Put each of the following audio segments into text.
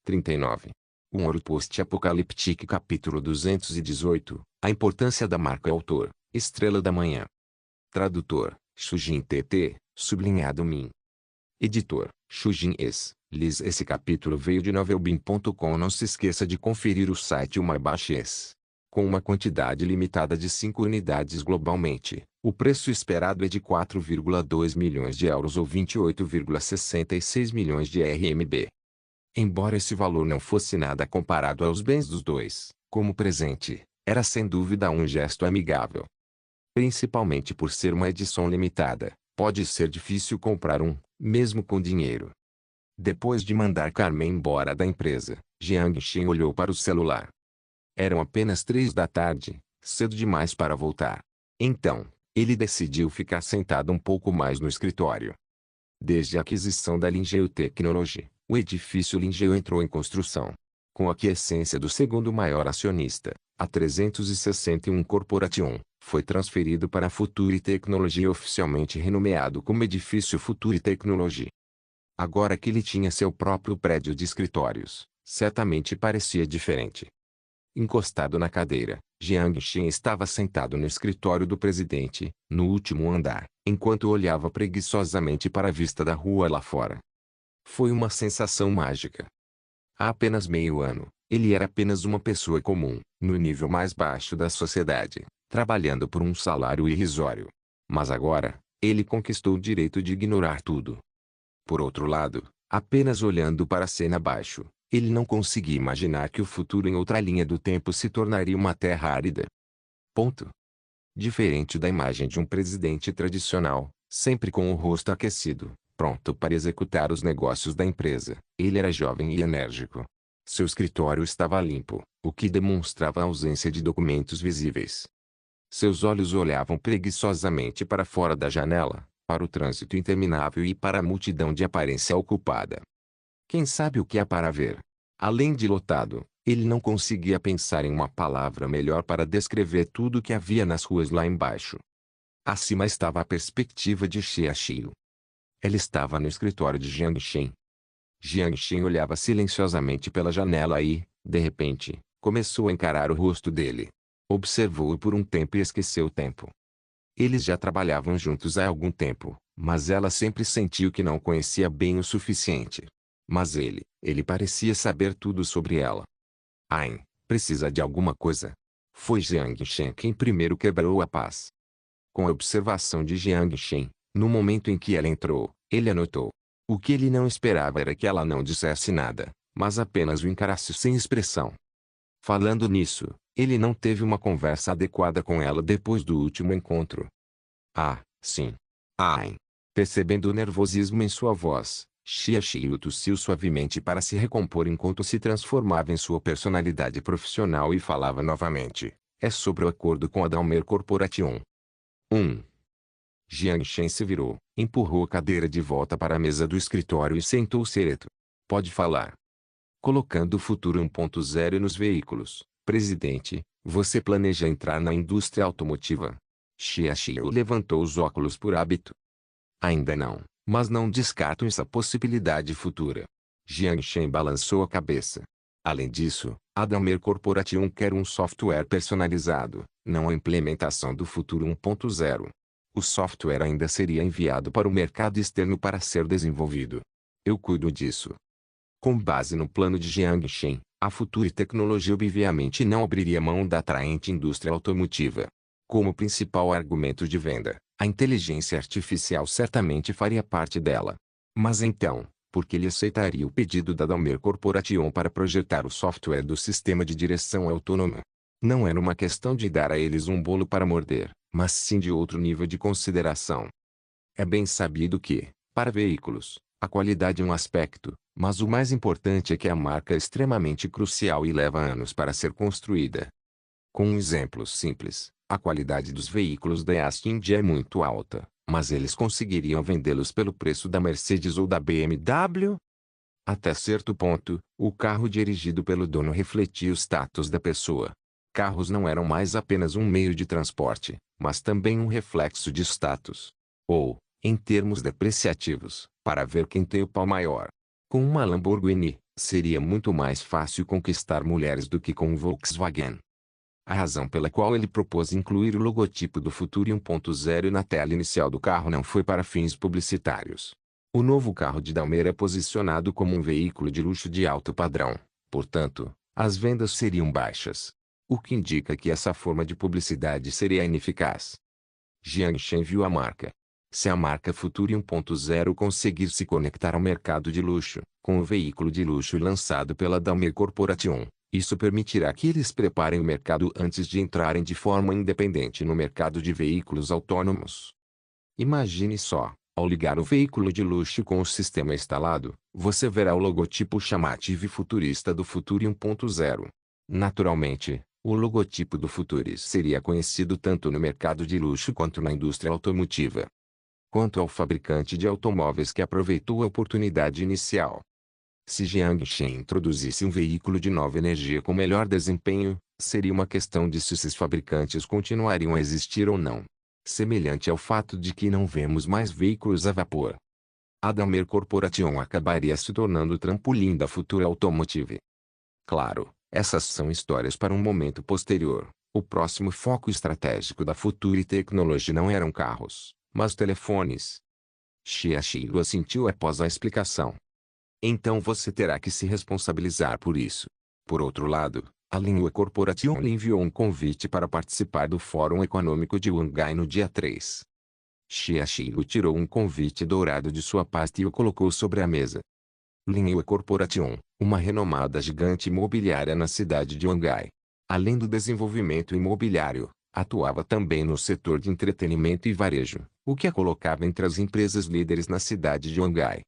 39. Um ouro post-apocalíptico capítulo 218. A importância da marca autor, Estrela da Manhã. Tradutor, Shujin TT, sublinhado Min. Editor, Shujin S. Liz. Esse capítulo veio de novelbin.com. Não se esqueça de conferir o site Umabashi-S. Com uma quantidade limitada de 5 unidades globalmente, o preço esperado é de 4,2 milhões de euros ou 28,66 milhões de RMB. Embora esse valor não fosse nada comparado aos bens dos dois, como presente, era sem dúvida um gesto amigável. Principalmente por ser uma edição limitada, pode ser difícil comprar um, mesmo com dinheiro. Depois de mandar Carmen embora da empresa, Jiang Xin olhou para o celular. Eram apenas 3 da tarde, cedo demais para voltar. Então, ele decidiu ficar sentado um pouco mais no escritório. Desde a aquisição da Lingeo Technology, o edifício Lingeo entrou em construção. Com a aquiescência do segundo maior acionista, a 361 Corporation, foi transferido para a Future Technology e oficialmente renomeado como Edifício Future Technology. Agora que ele tinha seu próprio prédio de escritórios, certamente parecia diferente. Encostado na cadeira, Jiang Xin estava sentado no escritório do presidente, no último andar, enquanto olhava preguiçosamente para a vista da rua lá fora. Foi uma sensação mágica. Há apenas meio ano, ele era apenas uma pessoa comum, no nível mais baixo da sociedade, trabalhando por um salário irrisório. Mas agora, ele conquistou o direito de ignorar tudo. Por outro lado, apenas olhando para a cena abaixo, ele não conseguia imaginar que o futuro em outra linha do tempo se tornaria uma terra árida. Ponto. Diferente da imagem de um presidente tradicional, sempre com o rosto aquecido, pronto para executar os negócios da empresa, ele era jovem e enérgico. Seu escritório estava limpo, o que demonstrava a ausência de documentos visíveis. Seus olhos olhavam preguiçosamente para fora da janela, para o trânsito interminável e para a multidão de aparência ocupada. Quem sabe o que há para ver? Além de lotado, ele não conseguia pensar em uma palavra melhor para descrever tudo o que havia nas ruas lá embaixo. Acima estava a perspectiva de Xia Xiu. Ela estava no escritório de Jiang Xin. Jiang Xin olhava silenciosamente pela janela e, de repente, começou a encarar o rosto dele. Observou-o por um tempo e esqueceu o tempo. Eles já trabalhavam juntos há algum tempo, mas ela sempre sentiu que não o conhecia bem o suficiente. Mas ele parecia saber tudo sobre ela. Ain, precisa de alguma coisa? Foi Jiang Xin quem primeiro quebrou a paz. Com a observação de Jiang Xin, no momento em que ela entrou, ele anotou. O que ele não esperava era que ela não dissesse nada, mas apenas o encarasse sem expressão. Falando nisso, ele não teve uma conversa adequada com ela depois do último encontro. Ah, sim. Ain. Percebendo o nervosismo em sua voz, Xia Xiu tossiu suavemente para se recompor enquanto se transformava em sua personalidade profissional e falava novamente. É sobre o acordo com a Dalmer Corporation. 1. Jiang Shen se virou, empurrou a cadeira de volta para a mesa do escritório e sentou-se ereto. Pode falar. Colocando o futuro 1.0 nos veículos, presidente, você planeja entrar na indústria automotiva? Xia Xiu levantou os óculos por hábito. Ainda não, mas não descarto essa possibilidade futura. Jiang Shen balançou a cabeça. Além disso, a Dalmer Corporation quer um software personalizado, não a implementação do futuro 1.0. O software ainda seria enviado para o mercado externo para ser desenvolvido. Eu cuido disso. Com base no plano de Jiang Shen, a Future Technology obviamente não abriria mão da atraente indústria automotiva. Como principal argumento de venda, a inteligência artificial certamente faria parte dela. Mas então, por que ele aceitaria o pedido da Dalmer Corporation para projetar o software do sistema de direção autônoma? Não era uma questão de dar a eles um bolo para morder, mas sim de outro nível de consideração. É bem sabido que, para veículos, a qualidade é um aspecto, mas o mais importante é que a marca é extremamente crucial e leva anos para ser construída. Com um exemplo simples, a qualidade dos veículos da Aston é muito alta, mas eles conseguiriam vendê-los pelo preço da Mercedes ou da BMW? Até certo ponto, o carro dirigido pelo dono refletia o status da pessoa. Carros não eram mais apenas um meio de transporte, mas também um reflexo de status. Ou, em termos depreciativos, para ver quem tem o pau maior. Com uma Lamborghini, Seria muito mais fácil conquistar mulheres do que com o Volkswagen. A razão pela qual ele propôs incluir o logotipo do Future 1.0 na tela inicial do carro não foi para fins publicitários. O novo carro de Daimler é posicionado como um veículo de luxo de alto padrão, portanto, as vendas seriam baixas. O que indica que essa forma de publicidade seria ineficaz. Jiangshen viu a marca. Se a marca Future 1.0 conseguir se conectar ao mercado de luxo, com o veículo de luxo lançado pela Daimler Corporation, isso permitirá que eles preparem o mercado antes de entrarem de forma independente no mercado de veículos autônomos. Imagine só, ao ligar o veículo de luxo com o sistema instalado, você verá o logotipo chamativo e futurista do Future 1.0. Naturalmente, o logotipo do Future seria conhecido tanto no mercado de luxo quanto na indústria automotiva. Quanto ao fabricante de automóveis que aproveitou a oportunidade inicial. Se Jiangshen introduzisse um veículo de nova energia com melhor desempenho, seria uma questão de se esses fabricantes continuariam a existir ou não. Semelhante ao fato de que não vemos mais veículos a vapor. A Daimler Corporation acabaria se tornando o trampolim da futura automotive. Claro, essas são histórias para um momento posterior. O próximo foco estratégico da Future Technology não eram carros, mas telefones. Xiaoxi assentiu após a explicação. Então você terá que se responsabilizar por isso. Por outro lado, a Linhua Corporation lhe enviou um convite para participar do Fórum Econômico de Wangai no dia 3. Xiaoxi tirou um convite dourado de sua pasta e o colocou sobre a mesa. Linhua Corporation, uma renomada gigante imobiliária na cidade de Wangai. Além do desenvolvimento imobiliário, atuava também no setor de entretenimento e varejo, o que a colocava entre as empresas líderes na cidade de Wangai.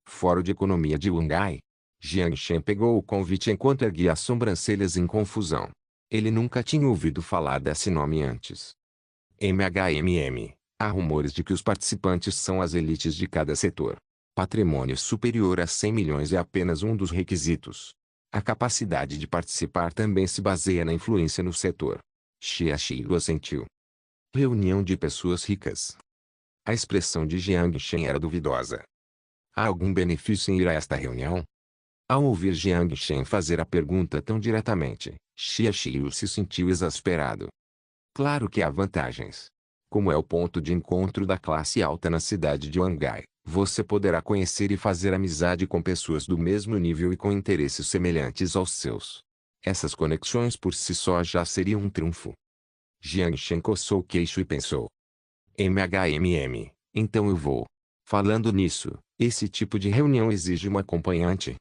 Fórum de Economia de Wangai. Jiangshen pegou o convite enquanto erguia as sobrancelhas em confusão. Ele nunca tinha ouvido falar desse nome antes. MHMM. Há rumores de que os participantes são as elites de cada setor. Patrimônio superior a 100 milhões é apenas um dos requisitos. A capacidade de participar também se baseia na influência no setor. Xiaoxi assentiu. Reunião de pessoas ricas. A expressão de Jiangshen era duvidosa. Há algum benefício em ir a esta reunião? Ao ouvir Jiangshen fazer a pergunta tão diretamente, Xiaoxi se sentiu exasperado. Claro que há vantagens. Como é o ponto de encontro da classe alta na cidade de Wangai, você poderá conhecer e fazer amizade com pessoas do mesmo nível e com interesses semelhantes aos seus. Essas conexões por si só já seriam um triunfo. Jiangshen coçou o queixo e pensou. MHMM, então eu vou. Falando nisso, esse tipo de reunião exige uma acompanhante?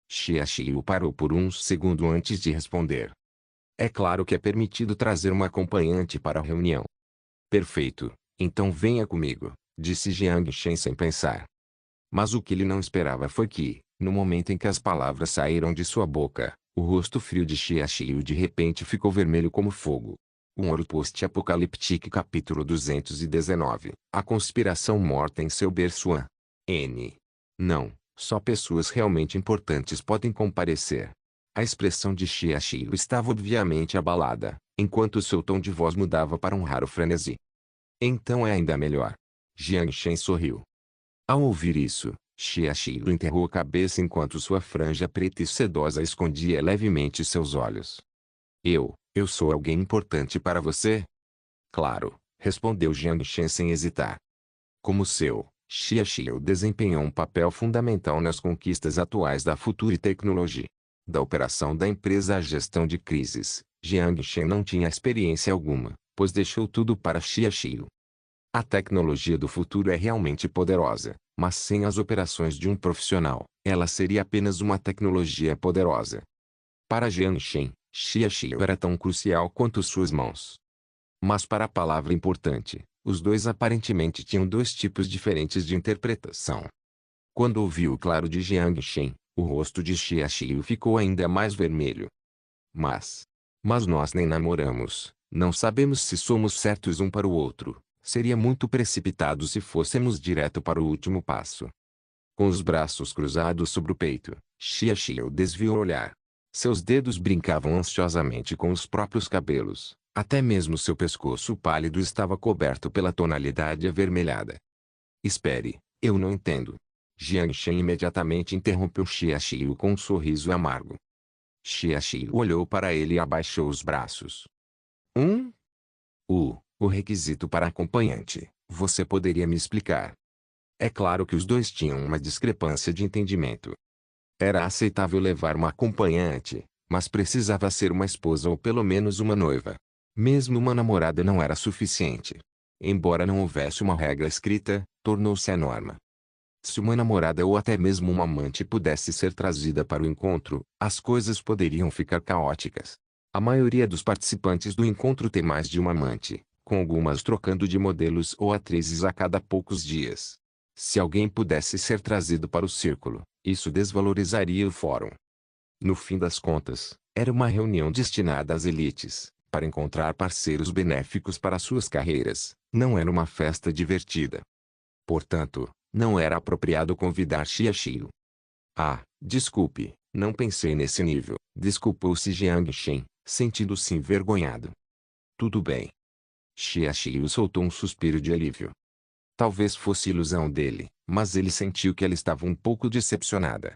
Xiaoxi parou por um segundo antes de responder. É claro que é permitido trazer uma acompanhante para a reunião. Perfeito, então venha comigo, disse Jiangshen sem pensar. Mas o que ele não esperava foi que, no momento em que as palavras saíram de sua boca, o rosto frio de Xiaoxi de repente ficou vermelho como fogo. Um ouro post-apocalíptico capítulo 219. A conspiração morta em seu berço. N. Não, só pessoas realmente importantes podem comparecer. A expressão de Xiaoxi estava obviamente abalada, enquanto seu tom de voz mudava para um raro frenesi. Então é ainda melhor. Jiangshen sorriu. Ao ouvir isso, Xiaoxi enterrou a cabeça enquanto sua franja preta e sedosa escondia levemente seus olhos. Eu sou alguém importante para você? Claro, respondeu Jiangshen sem hesitar. Como seu, Xiaoxi desempenhou um papel fundamental nas conquistas atuais da Future Technology. Da operação da empresa à gestão de crises, Jiangshen não tinha experiência alguma, pois deixou tudo para Xiaoxi. A tecnologia do futuro é realmente poderosa, mas sem as operações de um profissional, ela seria apenas uma tecnologia poderosa. Para Jiangshen, Xiaoxi era tão crucial quanto suas mãos. Mas para a palavra importante, os dois aparentemente tinham dois tipos diferentes de interpretação. Quando ouviu o claro de Jiangshen, o rosto de Xiaoxi ficou ainda mais vermelho. Mas nós nem namoramos, não sabemos se somos certos um para o outro, seria muito precipitado se fôssemos direto para o último passo. Com os braços cruzados sobre o peito, Xiaoxi desviou o olhar. Seus dedos brincavam ansiosamente com os próprios cabelos, até mesmo seu pescoço pálido estava coberto pela tonalidade avermelhada. Espere, eu não entendo. Jiang Shen imediatamente interrompeu Xia Xiu com um sorriso amargo. Xia Xiu olhou para ele e abaixou os braços. O requisito para acompanhante, você poderia me explicar? É claro que os dois tinham uma discrepância de entendimento. Era aceitável levar uma acompanhante, mas precisava ser uma esposa ou pelo menos uma noiva. Mesmo uma namorada não era suficiente. Embora não houvesse uma regra escrita, tornou-se a norma. Se uma namorada ou até mesmo uma amante pudesse ser trazida para o encontro, as coisas poderiam ficar caóticas. A maioria dos participantes do encontro tem mais de uma amante, com algumas trocando de modelos ou atrizes a cada poucos dias. Se alguém pudesse ser trazido para o círculo, isso desvalorizaria o fórum. No fim das contas, era uma reunião destinada às elites, para encontrar parceiros benéficos para suas carreiras, não era uma festa divertida. Portanto, não era apropriado convidar Xia Xiu. Ah, desculpe, não pensei nesse nível, desculpou-se Jiang Shen, sentindo-se envergonhado. Tudo bem. Xia Xiu soltou um suspiro de alívio. Talvez fosse ilusão dele, mas ele sentiu que ela estava um pouco decepcionada.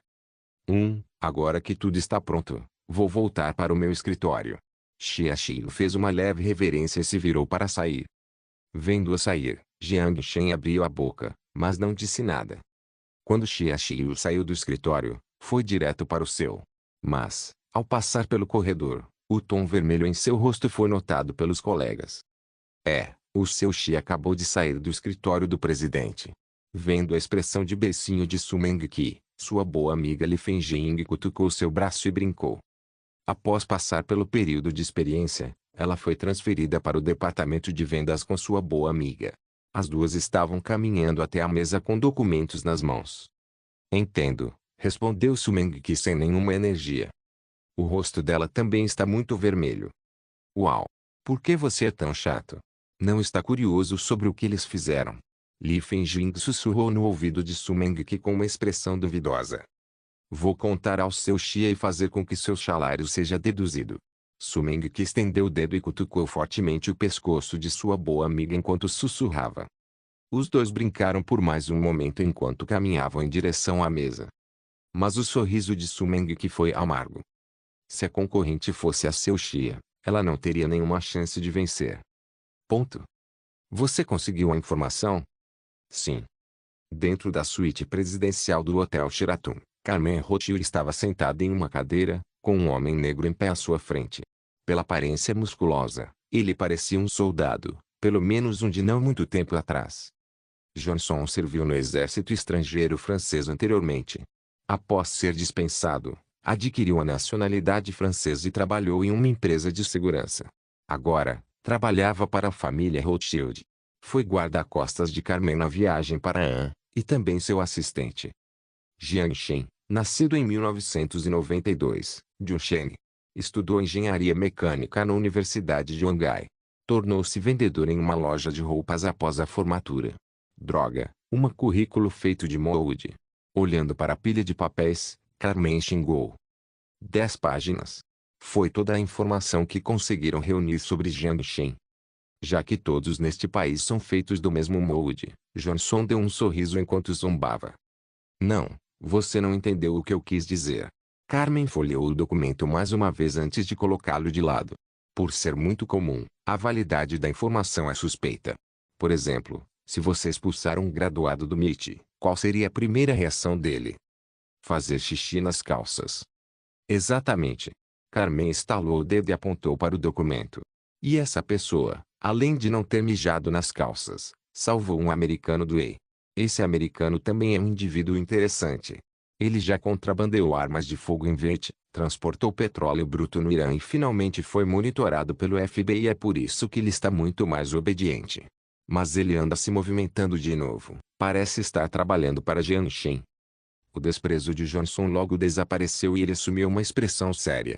Agora que tudo está pronto, vou voltar para o meu escritório. Xia Xiu fez uma leve reverência e se virou para sair. Vendo-a sair, Jiang Shen abriu a boca, mas não disse nada. Quando Xia Xiu saiu do escritório, foi direto para o seu. Mas, ao passar pelo corredor, o tom vermelho em seu rosto foi notado pelos colegas. O seu Xi acabou de sair do escritório do presidente. Vendo a expressão de beicinho de Su Mengqi, sua boa amiga Li Fenjing cutucou seu braço e brincou. Após passar pelo período de experiência, ela foi transferida para o departamento de vendas com sua boa amiga. As duas estavam caminhando até a mesa com documentos nas mãos. Entendo, respondeu Su Mengqi sem nenhuma energia. O rosto dela também está muito vermelho. Uau! Por que você é tão chato? Não está curioso sobre o que eles fizeram? Li Fenjing sussurrou no ouvido de Su Mengqi com uma expressão duvidosa. Vou contar ao seu Xia e fazer com que seu salário seja deduzido. Su Mengqi estendeu o dedo e cutucou fortemente o pescoço de sua boa amiga enquanto sussurrava. Os dois brincaram por mais um momento enquanto caminhavam em direção à mesa. Mas o sorriso de Su Mengqi foi amargo. Se a concorrente fosse a seu Xia, ela não teria nenhuma chance de vencer. Ponto. Você conseguiu a informação? Sim. Dentro da suíte presidencial do Hotel Sheraton, Carmen Rothschild estava sentada em uma cadeira, com um homem negro em pé à sua frente. Pela aparência musculosa, ele parecia um soldado, pelo menos um de não muito tempo atrás. Johnson serviu no exército estrangeiro francês anteriormente. Após ser dispensado, adquiriu a nacionalidade francesa e trabalhou em uma empresa de segurança. Agora, trabalhava para a família Rothschild. Foi guarda-costas de Carmen na viagem para An, e também seu assistente. Jiang Shen, nascido em 1992, Junsheng. Estudou engenharia mecânica na Universidade de Wangai. Tornou-se vendedor em uma loja de roupas após a formatura. Droga, um currículo feito de molde. Olhando para a pilha de papéis, Carmen xingou. 10 páginas. Foi toda a informação que conseguiram reunir sobre Jiang Shen. Já que todos neste país são feitos do mesmo molde, Johnson deu um sorriso enquanto zombava. Não, você não entendeu o que eu quis dizer. Carmen folheou o documento mais uma vez antes de colocá-lo de lado. Por ser muito comum, a validade da informação é suspeita. Por exemplo, se você expulsar um graduado do MIT, qual seria a primeira reação dele? Fazer xixi nas calças. Exatamente. Carmen estalou o dedo e apontou para o documento. E essa pessoa, além de não ter mijado nas calças, salvou um americano do EI. Esse americano também é um indivíduo interessante. Ele já contrabandeou armas de fogo em Vietnã, transportou petróleo bruto no Irã e finalmente foi monitorado pelo FBI e é por isso que ele está muito mais obediente. Mas ele anda se movimentando de novo, parece estar trabalhando para Jiang Shen. O desprezo de Johnson logo desapareceu e ele assumiu uma expressão séria.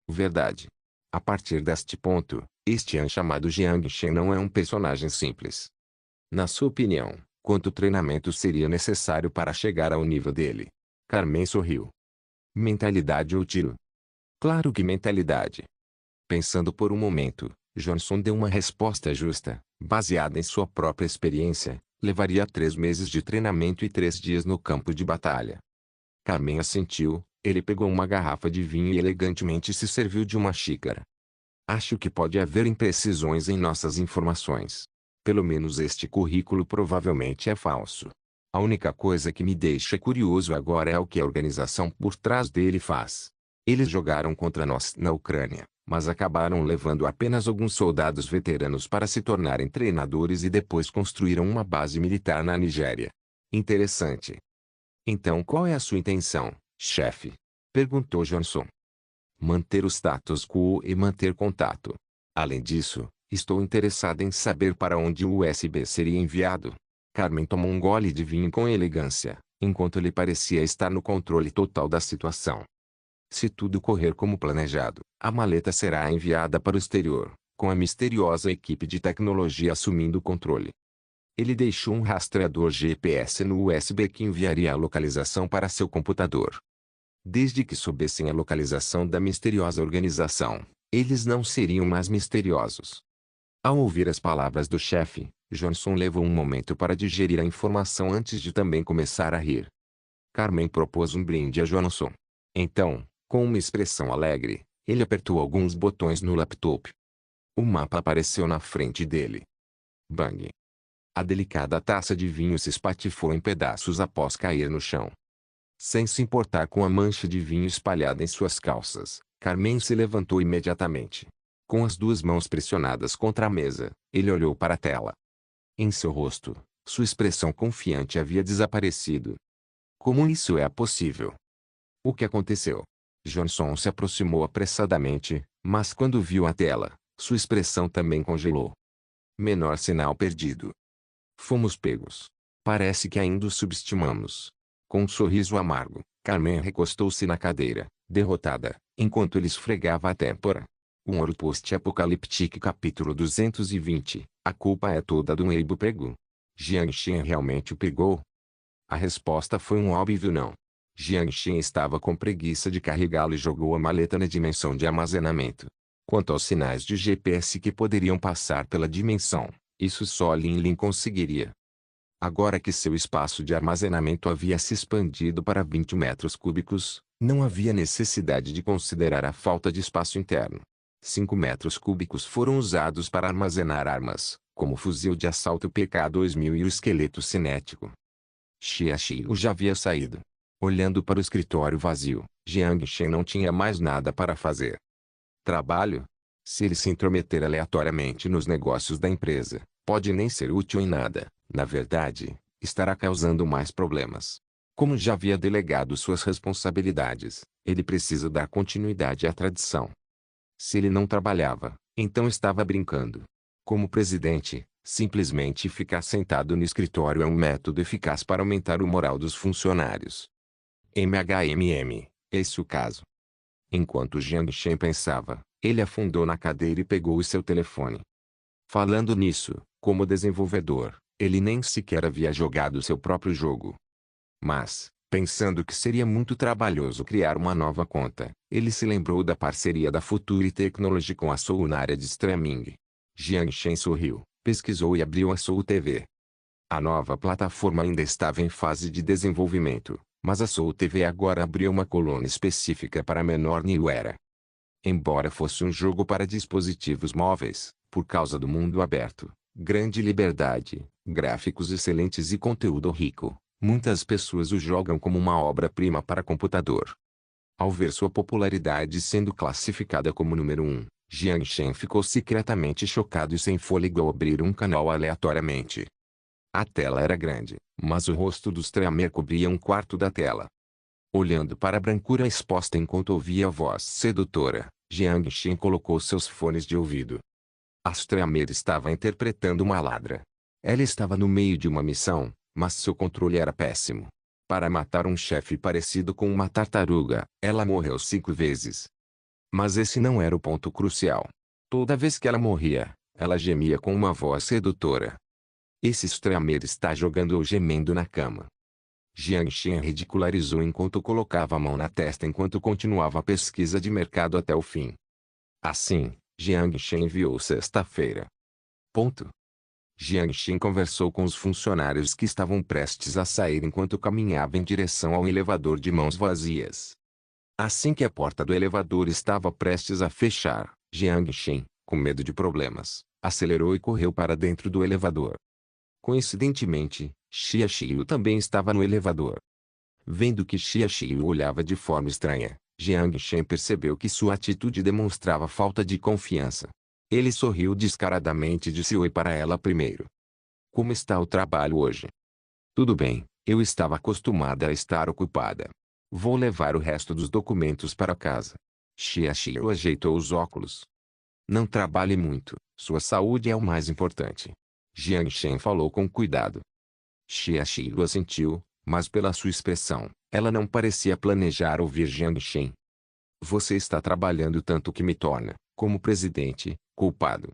Verdade. A partir deste ponto, este An chamado Jiang Shen não é um personagem simples. Na sua opinião, quanto treinamento seria necessário para chegar ao nível dele? Carmen sorriu. Mentalidade ou tiro? Claro que mentalidade. Pensando por um momento, Johnson deu uma resposta justa, baseada em sua própria experiência, Levaria 3 meses de treinamento e 3 dias no campo de batalha. Carmen assentiu, ele pegou uma garrafa de vinho e elegantemente se serviu de uma xícara. Acho que pode haver imprecisões em nossas informações. Pelo menos este currículo provavelmente é falso. A única coisa que me deixa curioso agora é o que a organização por trás dele faz. Eles jogaram contra nós na Ucrânia, mas acabaram levando apenas alguns soldados veteranos para se tornarem treinadores e depois construíram uma base militar na Nigéria. Interessante. Então qual é a sua intenção, chefe? Perguntou Johnson. Manter o status quo e manter contato. Além disso, estou interessado em saber para onde o USB seria enviado. Carmen tomou um gole de vinho com elegância, enquanto ele parecia estar no controle total da situação. Se tudo correr como planejado, a maleta será enviada para o exterior, com a misteriosa equipe de tecnologia assumindo o controle. Ele deixou um rastreador GPS no USB que enviaria a localização para seu computador. Desde que soubessem a localização da misteriosa organização, eles não seriam mais misteriosos. Ao ouvir as palavras do chefe, Johnson levou um momento para digerir a informação antes de também começar a rir. Carmen propôs um brinde a Johnson. Então, com uma expressão alegre, ele apertou alguns botões no laptop. O mapa apareceu na frente dele. Bang! A delicada taça de vinho se espatifou em pedaços após cair no chão. Sem se importar com a mancha de vinho espalhada em suas calças, Carmen se levantou imediatamente. Com as duas mãos pressionadas contra a mesa, ele olhou para a tela. Em seu rosto, sua expressão confiante havia desaparecido. Como isso é possível? O que aconteceu? Johnson se aproximou apressadamente, mas quando viu a tela, sua expressão também congelou. Menor sinal perdido. Fomos pegos. Parece que ainda o subestimamos. Com um sorriso amargo, Carmen recostou-se na cadeira, derrotada, enquanto ele esfregava a têmpora. Um ouro post-apocalíptico capítulo 220. A culpa é toda do Weibo pego. Jiang Shen realmente o pegou? A resposta foi um óbvio não. Jiang Shen estava com preguiça de carregá-lo e jogou a maleta na dimensão de armazenamento. Quanto aos sinais de GPS que poderiam passar pela dimensão, isso só Lin Lin conseguiria. Agora que seu espaço de armazenamento havia se expandido para 20 metros cúbicos, não havia necessidade de considerar a falta de espaço interno. 5 metros cúbicos foram usados para armazenar armas, como o fuzil de assalto PK-2000 e o esqueleto cinético. Xia Xiu já havia saído. Olhando para o escritório vazio, Jiang Shen não tinha mais nada para fazer. Trabalho? Se ele se intrometer aleatoriamente nos negócios da empresa, pode nem ser útil em nada. Na verdade, estará causando mais problemas. Como já havia delegado suas responsabilidades, ele precisa dar continuidade à tradição. Se ele não trabalhava, então estava brincando. Como presidente, simplesmente ficar sentado no escritório é um método eficaz para aumentar o moral dos funcionários. Esse o caso. Enquanto Jiang Shen pensava, ele afundou na cadeira e pegou o seu telefone. Falando nisso, como desenvolvedor, ele nem sequer havia jogado seu próprio jogo. Mas, pensando que seria muito trabalhoso criar uma nova conta, ele se lembrou da parceria da Future Technology com a Soul na área de streaming. Jiang Shen sorriu, pesquisou e abriu a Soul TV. A nova plataforma ainda estava em fase de desenvolvimento, mas a Soul TV agora abriu uma coluna específica para menor New Era. Embora fosse um jogo para dispositivos móveis, por causa do mundo aberto, grande liberdade, gráficos excelentes e conteúdo rico, muitas pessoas o jogam como uma obra-prima para computador. Ao ver sua popularidade sendo classificada como número 1, Jiang Shen ficou secretamente chocado e sem fôlego ao abrir um canal aleatoriamente. A tela era grande, mas o rosto do streamer cobria um quarto da tela. Olhando para a brancura exposta enquanto ouvia a voz sedutora, Jiang Shen colocou seus fones de ouvido. A streamer estava interpretando uma ladra. Ela estava no meio de uma missão, mas seu controle era péssimo. Para matar um chefe parecido com uma tartaruga, ela morreu 5 vezes. Mas esse não era o ponto crucial. Toda vez que ela morria, ela gemia com uma voz sedutora. Esse streamer está jogando ou gemendo na cama. Jiang Shen ridicularizou enquanto colocava a mão na testa enquanto continuava a pesquisa de mercado até o fim. Assim, Jiang Shen enviou sexta-feira. Ponto. Jiang Xin conversou com os funcionários que estavam prestes a sair enquanto caminhava em direção ao elevador de mãos vazias. Assim que a porta do elevador estava prestes a fechar, Jiang Xin, com medo de problemas, acelerou e correu para dentro do elevador. Coincidentemente, Xia Xilu também estava no elevador. Vendo que Xia Xilu olhava de forma estranha, Jiang Xin percebeu que sua atitude demonstrava falta de confiança. Ele sorriu descaradamente e disse oi para ela primeiro. Como está o trabalho hoje? Tudo bem, eu estava acostumada a estar ocupada. Vou levar o resto dos documentos para casa. Xia Xilu ajeitou os óculos. Não trabalhe muito, sua saúde é o mais importante. Jiang Xin falou com cuidado. Xia Xilu assentiu, mas pela sua expressão, ela não parecia planejar ouvir Jiang Xin. Você está trabalhando tanto que me torna, como presidente, culpado.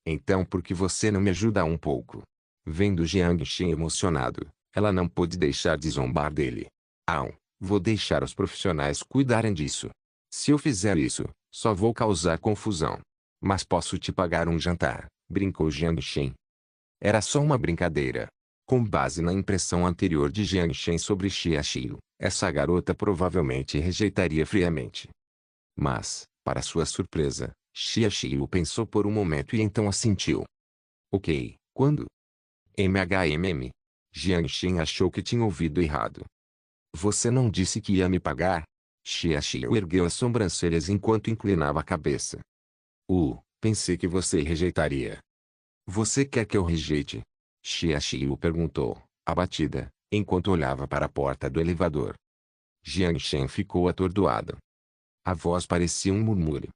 Então por que você não me ajuda um pouco? Vendo Jiang Xin emocionado, ela não pôde deixar de zombar dele. Vou deixar os profissionais cuidarem disso. Se eu fizer isso, só vou causar confusão. Mas posso te pagar um jantar, brincou Jiang Xin. Era só uma brincadeira. Com base na impressão anterior de Jiang Xin sobre Xia Xilu, essa garota provavelmente rejeitaria friamente. Mas, para sua surpresa, Xia Xilu pensou por um momento e então assentiu. Ok, quando? Jiang Xin achou que tinha ouvido errado. Você não disse que ia me pagar? Xia Xilu ergueu as sobrancelhas enquanto inclinava a cabeça. Pensei que você rejeitaria. Você quer que eu rejeite? Xia Xilu perguntou, abatida, enquanto olhava para a porta do elevador. Jiang Xin ficou atordoado. A voz parecia um murmúrio.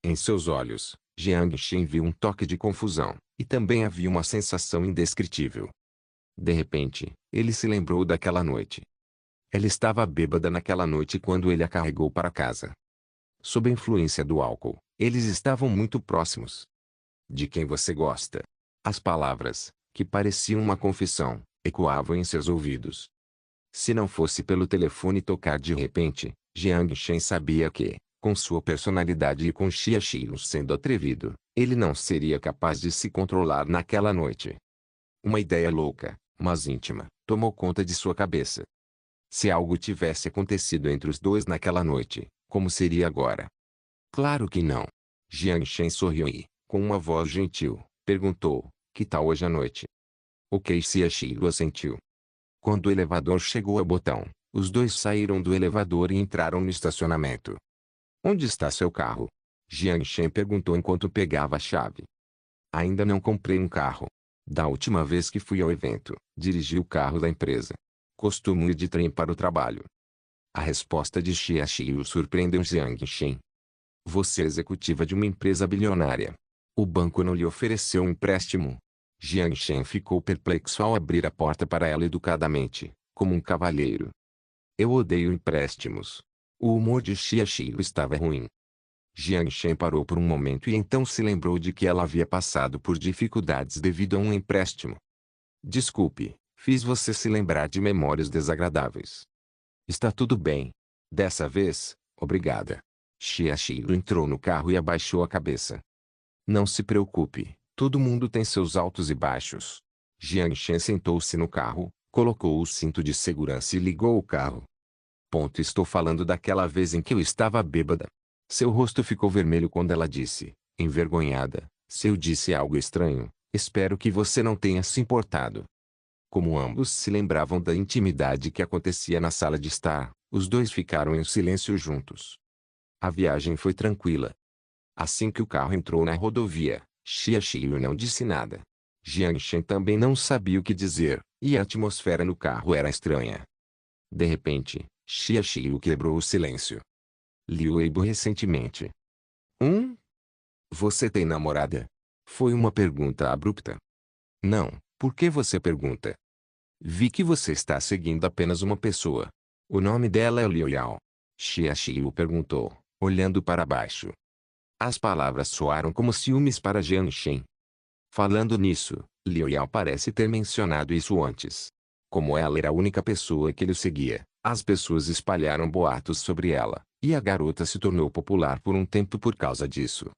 Em seus olhos, Jiang Xin viu um toque de confusão, e também havia uma sensação indescritível. De repente, ele se lembrou daquela noite. Ela estava bêbada naquela noite quando ele a carregou para casa. Sob a influência do álcool, eles estavam muito próximos. De quem você gosta? As palavras, que pareciam uma confissão, ecoavam em seus ouvidos. Se não fosse pelo telefone tocar de repente, Jiang Xin sabia que, com sua personalidade e com Xia Xilu sendo atrevido, ele não seria capaz de se controlar naquela noite. Uma ideia louca, mas íntima, tomou conta de sua cabeça. Se algo tivesse acontecido entre os dois naquela noite, como seria agora? Claro que não. Jiang Xin sorriu e, com uma voz gentil, perguntou, que tal hoje à noite? Ok, Xia Xilu assentiu. Quando o elevador chegou ao botão, os dois saíram do elevador e entraram no estacionamento. Onde está seu carro? Jiang Xin perguntou enquanto pegava a chave. Ainda não comprei um carro. Da última vez que fui ao evento, dirigi o carro da empresa. Costumo ir de trem para o trabalho. A resposta de Xia Xilu surpreendeu Jiang Xin. Você é executiva de uma empresa bilionária. O banco não lhe ofereceu um empréstimo? Jiang Xin ficou perplexo ao abrir a porta para ela educadamente, como um cavalheiro. Eu odeio empréstimos. O humor de Xia Xilu estava ruim. Jiang Xin parou por um momento e então se lembrou de que ela havia passado por dificuldades devido a um empréstimo. Desculpe, fiz você se lembrar de memórias desagradáveis. Está tudo bem. Dessa vez, obrigada. Xia Xilu entrou no carro e abaixou a cabeça. Não se preocupe, todo mundo tem seus altos e baixos. Jiang Xin sentou-se no carro, colocou o cinto de segurança e ligou o carro. Estou falando daquela vez em que eu estava bêbada. Seu rosto ficou vermelho quando ela disse, envergonhada, se eu disse algo estranho, espero que você não tenha se importado. Como ambos se lembravam da intimidade que acontecia na sala de estar, os dois ficaram em silêncio juntos. A viagem foi tranquila. Assim que o carro entrou na rodovia, Xia Xilu não disse nada. Jiang Xin também não sabia o que dizer, e a atmosfera no carro era estranha. De repente, Xia Xilu quebrou o silêncio. Liu Weibo recentemente. Você tem namorada? Foi uma pergunta abrupta. Não, por que você pergunta? Vi que você está seguindo apenas uma pessoa. O nome dela é Liu Yao. Xia Xilu perguntou, olhando para baixo. As palavras soaram como ciúmes para Jiang Xin. Falando nisso, Liu Yao parece ter mencionado isso antes. Como ela era a única pessoa que ele seguia, as pessoas espalharam boatos sobre ela, e a garota se tornou popular por um tempo por causa disso.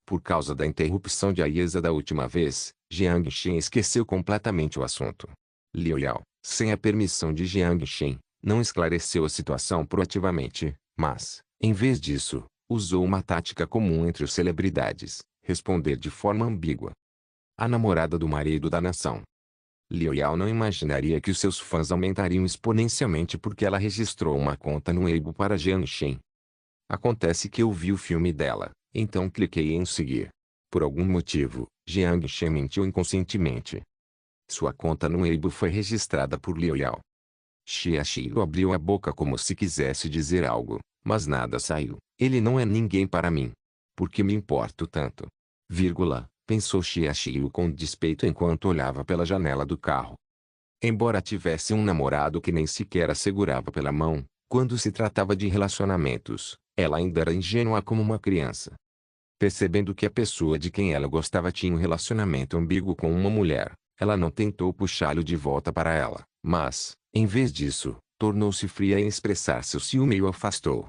Por causa da interrupção de Aiesa da última vez, Jiang Shen esqueceu completamente o assunto. Liu Yao, sem a permissão de Jiang Shen, não esclareceu a situação proativamente, mas, em vez disso, usou uma tática comum entre os celebridades, responder de forma ambígua. A namorada do marido da nação. Liu Yao não imaginaria que os seus fãs aumentariam exponencialmente porque ela registrou uma conta no Weibo para Jiang Shen. Acontece que eu vi o filme dela, então cliquei em seguir. Por algum motivo, Jiang Shen mentiu inconscientemente. Sua conta no Weibo foi registrada por Liu Yao. Xia Xiu abriu a boca como se quisesse dizer algo, mas nada saiu. Ele não é ninguém para mim. Por que me importo tanto? Vírgula, pensou Xia Xiu com despeito enquanto olhava pela janela do carro. Embora tivesse um namorado que nem sequer a segurava pela mão, quando se tratava de relacionamentos, ela ainda era ingênua como uma criança. Percebendo que a pessoa de quem ela gostava tinha um relacionamento ambíguo com uma mulher, ela não tentou puxá-lo de volta para ela, mas, em vez disso, tornou-se fria em expressar seu ciúme e o afastou.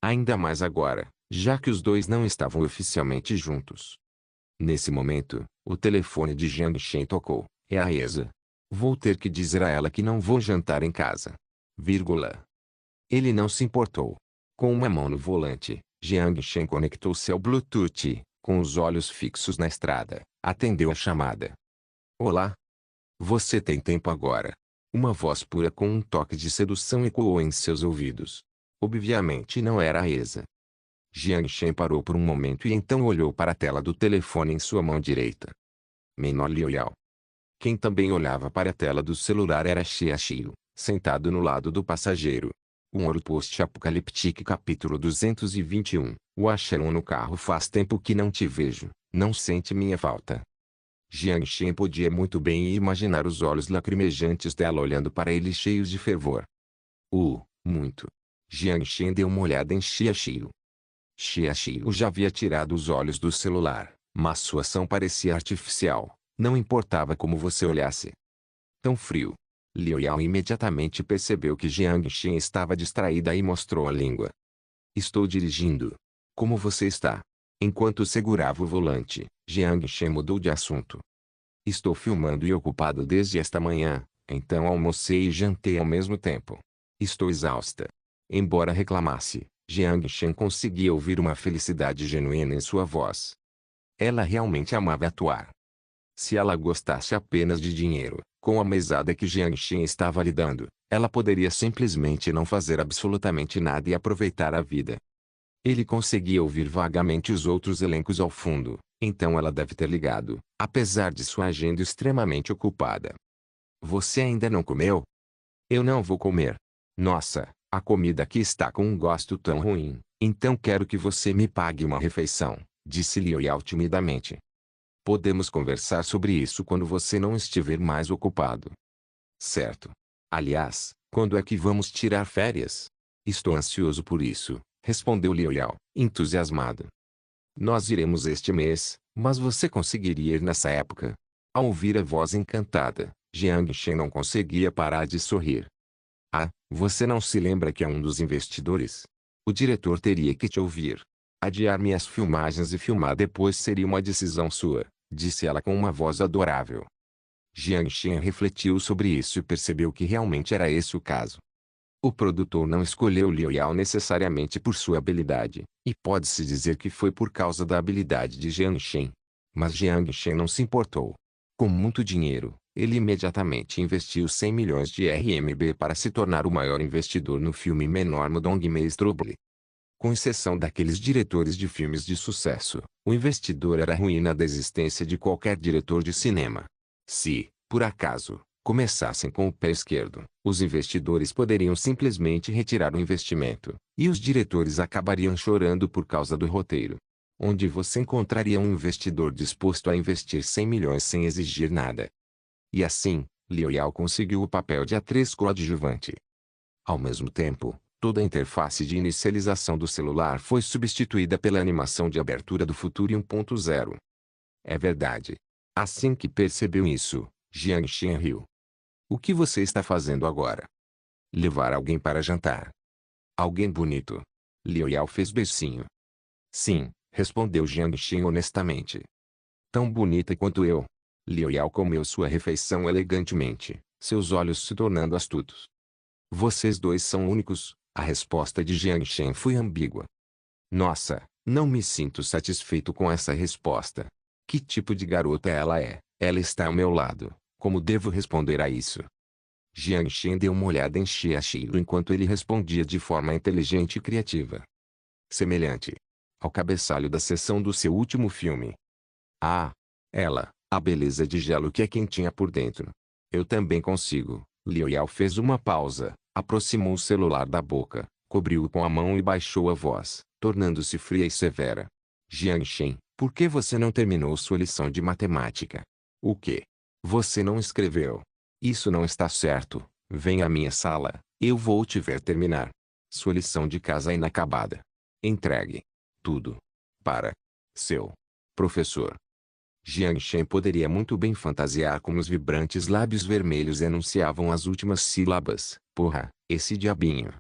Ainda mais agora, já que os dois não estavam oficialmente juntos. Nesse momento, o telefone de Jiang Shen tocou. É a Aiesa. Vou ter que dizer a ela que não vou jantar em casa. Vírgula. Ele não se importou. Com uma mão no volante, Jiang Shen conectou-se ao Bluetooth, com os olhos fixos na estrada, atendeu a chamada. Olá. Você tem tempo agora? Uma voz pura com um toque de sedução ecoou em seus ouvidos. Obviamente não era a Aiesa. Jiang Shen parou por um momento e então olhou para a tela do telefone em sua mão direita. Menor Liu Yao. Quem também olhava para a tela do celular era Xia Xiu, sentado no lado do passageiro. Um Ouro Post-Apocaliptique capítulo 221. O acharam no carro. Faz tempo que não te vejo, não sente minha falta? Jiang Shen podia muito bem imaginar os olhos lacrimejantes dela olhando para ele cheios de fervor. Muito. Jiang Shen deu uma olhada em Xia Xiu. Xia Xiu já havia tirado os olhos do celular, mas sua ação parecia artificial, não importava como você olhasse. Tão frio. Liu Yao imediatamente percebeu que Jiang Shen estava distraída e mostrou a língua. Estou dirigindo. Como você está? Enquanto segurava o volante, Jiang Shen mudou de assunto. Estou filmando e ocupado desde esta manhã, então almocei e jantei ao mesmo tempo. Estou exausta. Embora reclamasse, Jiang Shen conseguia ouvir uma felicidade genuína em sua voz. Ela realmente amava atuar. Se ela gostasse apenas de dinheiro, com a mesada que Jiang Shen estava lhe dando, ela poderia simplesmente não fazer absolutamente nada e aproveitar a vida. Ele conseguia ouvir vagamente os outros elencos ao fundo, então ela deve ter ligado, apesar de sua agenda extremamente ocupada. Você ainda não comeu? Eu não vou comer. Nossa, a comida aqui está com um gosto tão ruim, então quero que você me pague uma refeição, disse Liu Yao timidamente. Podemos conversar sobre isso quando você não estiver mais ocupado. Certo. Aliás, quando é que vamos tirar férias? Estou ansioso por isso, respondeu Liu Yao, entusiasmado. Nós iremos este mês, mas você conseguiria ir nessa época? Ao ouvir a voz encantada, Jiang Shen não conseguia parar de sorrir. Ah, você não se lembra que é um dos investidores? O diretor teria que te ouvir. Adiar minhas filmagens e filmar depois seria uma decisão sua, disse ela com uma voz adorável. Jiang Shen refletiu sobre isso e percebeu que realmente era esse o caso. O produtor não escolheu Liu Yao necessariamente por sua habilidade, e pode-se dizer que foi por causa da habilidade de Jiang Shen. Mas Jiang Shen não se importou. Com muito dinheiro, ele imediatamente investiu 100 milhões de RMB para se tornar o maior investidor no filme Menormo Dongmei Trouble. Com exceção daqueles diretores de filmes de sucesso, o investidor era a ruína da existência de qualquer diretor de cinema. Se, por acaso, começassem com o pé esquerdo, os investidores poderiam simplesmente retirar o investimento, e os diretores acabariam chorando por causa do roteiro. Onde você encontraria um investidor disposto a investir 100 milhões sem exigir nada? E assim, Liu Yao conseguiu o papel de atriz coadjuvante. Ao mesmo tempo, toda a interface de inicialização do celular foi substituída pela animação de abertura do Futuro 1.0. É verdade. Assim que percebeu isso, Jiang Shen riu. O que você está fazendo agora? Levar alguém para jantar. Alguém bonito. Liu Yao fez beicinho. Sim, respondeu Jiang Xin honestamente. Tão bonita quanto eu. Liu Yao comeu sua refeição elegantemente, seus olhos se tornando astutos. Vocês dois são únicos. A resposta de Jiang Xin foi ambígua. Nossa, não me sinto satisfeito com essa resposta. Que tipo de garota ela é? Ela está ao meu lado. Como devo responder a isso? Jiang Xin deu uma olhada em Xia Xilu enquanto ele respondia de forma inteligente e criativa. Semelhante ao cabeçalho da sessão do seu último filme. Ah, ela, a beleza de gelo que é quentinha por dentro. Eu também consigo. Liu Yao fez uma pausa, aproximou o celular da boca, cobriu-o com a mão e baixou a voz, tornando-se fria e severa. Jiang Xin, por que você não terminou sua lição de matemática? O quê? Você não escreveu? Isso não está certo. Venha à minha sala, eu vou te ver terminar. Sua lição de casa inacabada. Entregue tudo para seu professor. Jiang Xin poderia muito bem fantasiar como os vibrantes lábios vermelhos enunciavam as últimas sílabas. Porra, esse diabinho.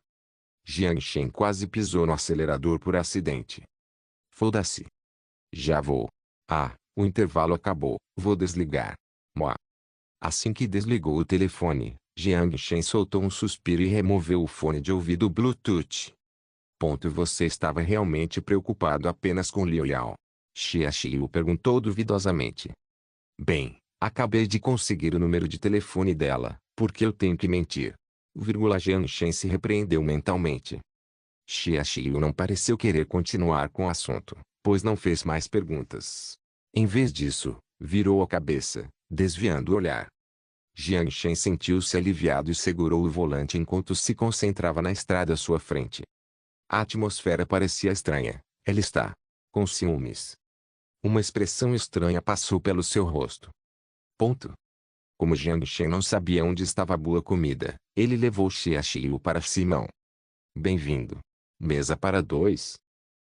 Jiang Xin quase pisou no acelerador por acidente. Foda-se. Já vou. Ah, o intervalo acabou. Vou desligar. Moa. Assim que desligou o telefone, Jiang Xin soltou um suspiro e removeu o fone de ouvido Bluetooth. Você estava realmente preocupado apenas com Liu Yao? Xia Xiu perguntou duvidosamente. Bem, acabei de conseguir o número de telefone dela, porque eu tenho que mentir. Jiang Xin se repreendeu mentalmente. Xia Xiu não pareceu querer continuar com o assunto, pois não fez mais perguntas. Em vez disso, virou a cabeça, desviando o olhar. Jiang Xin sentiu-se aliviado e segurou o volante enquanto se concentrava na estrada à sua frente. A atmosfera parecia estranha. Ela está com ciúmes. Uma expressão estranha passou pelo seu rosto. Como Jiang Xin não sabia onde estava a boa comida, ele levou Xia Xiu para Simão. Bem-vindo. Mesa para dois.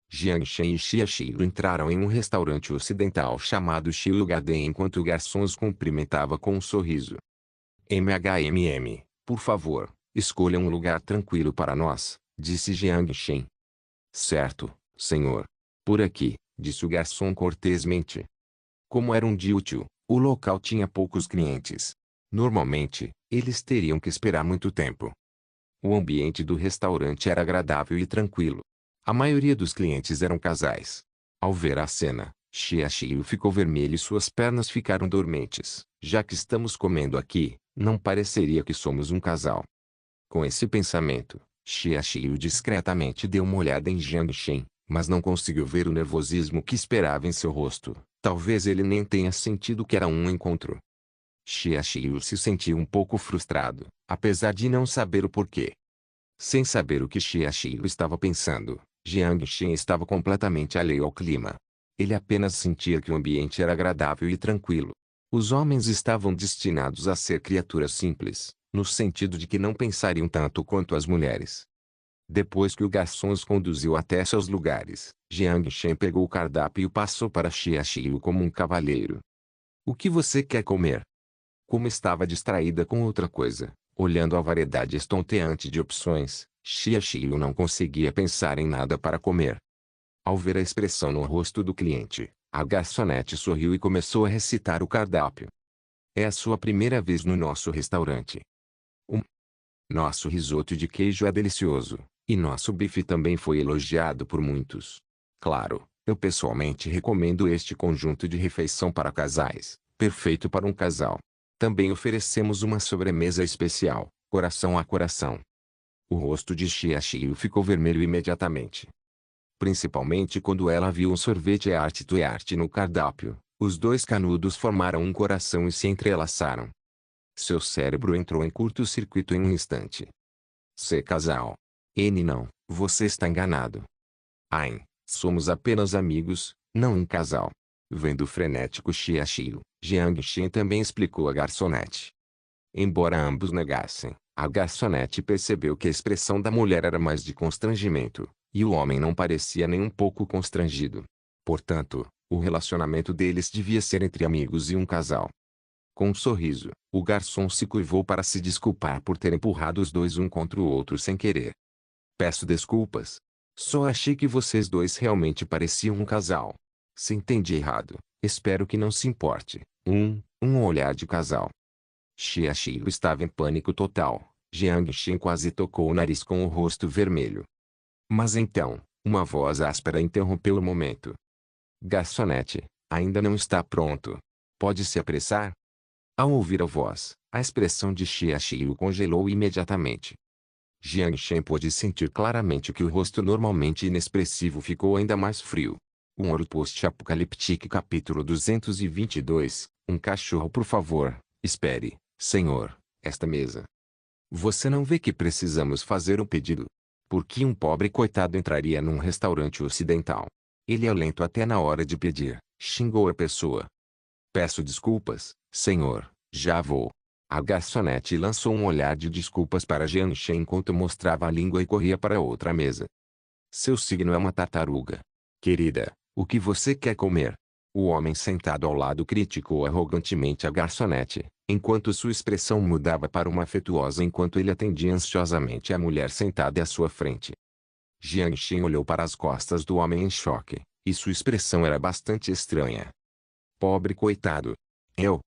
Jiang Xin e Xia Xiu entraram em um restaurante ocidental chamado Xiu Garden enquanto o garçom os cumprimentava com um sorriso. Por favor, escolha um lugar tranquilo para nós, disse Jiang Xin. Certo, senhor. Por aqui, disse o garçom cortesmente. Como era um dia útil, o local tinha poucos clientes. Normalmente, eles teriam que esperar muito tempo. O ambiente do restaurante era agradável e tranquilo. A maioria dos clientes eram casais. Ao ver a cena, Xia Xiu ficou vermelho e suas pernas ficaram dormentes. Já que estamos comendo aqui, não pareceria que somos um casal. Com esse pensamento, Xia Xiu discretamente deu uma olhada em Jiang Xin, mas não conseguiu ver o nervosismo que esperava em seu rosto. Talvez ele nem tenha sentido que era um encontro. Xia Xiu se sentiu um pouco frustrado, apesar de não saber o porquê. Sem saber o que Xia Xiu estava pensando, Jiang Xin estava completamente alheio ao clima. Ele apenas sentia que o ambiente era agradável e tranquilo. Os homens estavam destinados a ser criaturas simples, no sentido de que não pensariam tanto quanto as mulheres. Depois que o garçom os conduziu até seus lugares, Jiang Xin pegou o cardápio e passou para Xia Xiu como um cavalheiro. O que você quer comer? Como estava distraída com outra coisa, olhando a variedade estonteante de opções, Xia Xiu não conseguia pensar em nada para comer. Ao ver a expressão no rosto do cliente, a garçonete sorriu e começou a recitar o cardápio. É a sua primeira vez no nosso restaurante. Nosso risoto de queijo é delicioso, e nosso bife também foi elogiado por muitos. Claro, eu pessoalmente recomendo este conjunto de refeição para casais, perfeito para um casal. Também oferecemos uma sobremesa especial, coração a coração. O rosto de Xia Xiu ficou vermelho imediatamente. Principalmente quando ela viu um sorvete arte to arte no cardápio, os dois canudos formaram um coração e se entrelaçaram. Seu cérebro entrou em curto-circuito em um instante. Se casal. Não, você está enganado. Somos apenas amigos, não um casal. Vendo o frenético Xia Xiu, Jiang Xin também explicou a garçonete. Embora ambos negassem, a garçonete percebeu que a expressão da mulher era mais de constrangimento, e o homem não parecia nem um pouco constrangido. Portanto, o relacionamento deles devia ser entre amigos e um casal. Com um sorriso, o garçom se curvou para se desculpar por ter empurrado os dois um contra o outro sem querer. Peço desculpas. Só achei que vocês dois realmente pareciam um casal. Se entendi errado, espero que não se importe. Um olhar de casal. Xia Xiu estava em pânico total. Jiang Xin quase tocou o nariz com o rosto vermelho. Mas então, uma voz áspera interrompeu o momento. Garçonete, ainda não está pronto. Pode se apressar? Ao ouvir a voz, a expressão de Xia Xiu congelou imediatamente. Jiang Shen pôde sentir claramente que o rosto normalmente inexpressivo ficou ainda mais frio. Um Ouro Post-Apocaliptique capítulo 222, um cachorro por favor, espere, senhor, esta mesa. Você não vê que precisamos fazer um pedido? Por que um pobre coitado entraria num restaurante ocidental? Ele é lento até na hora de pedir, xingou a pessoa. Peço desculpas, senhor, já vou. A garçonete lançou um olhar de desculpas para Jiang Shen enquanto mostrava a língua e corria para outra mesa. Seu signo é uma tartaruga. Querida, o que você quer comer? O homem sentado ao lado criticou arrogantemente a garçonete, enquanto sua expressão mudava para uma afetuosa enquanto ele atendia ansiosamente a mulher sentada à sua frente. Jiang Shen olhou para as costas do homem em choque, e sua expressão era bastante estranha. Pobre coitado. Eu?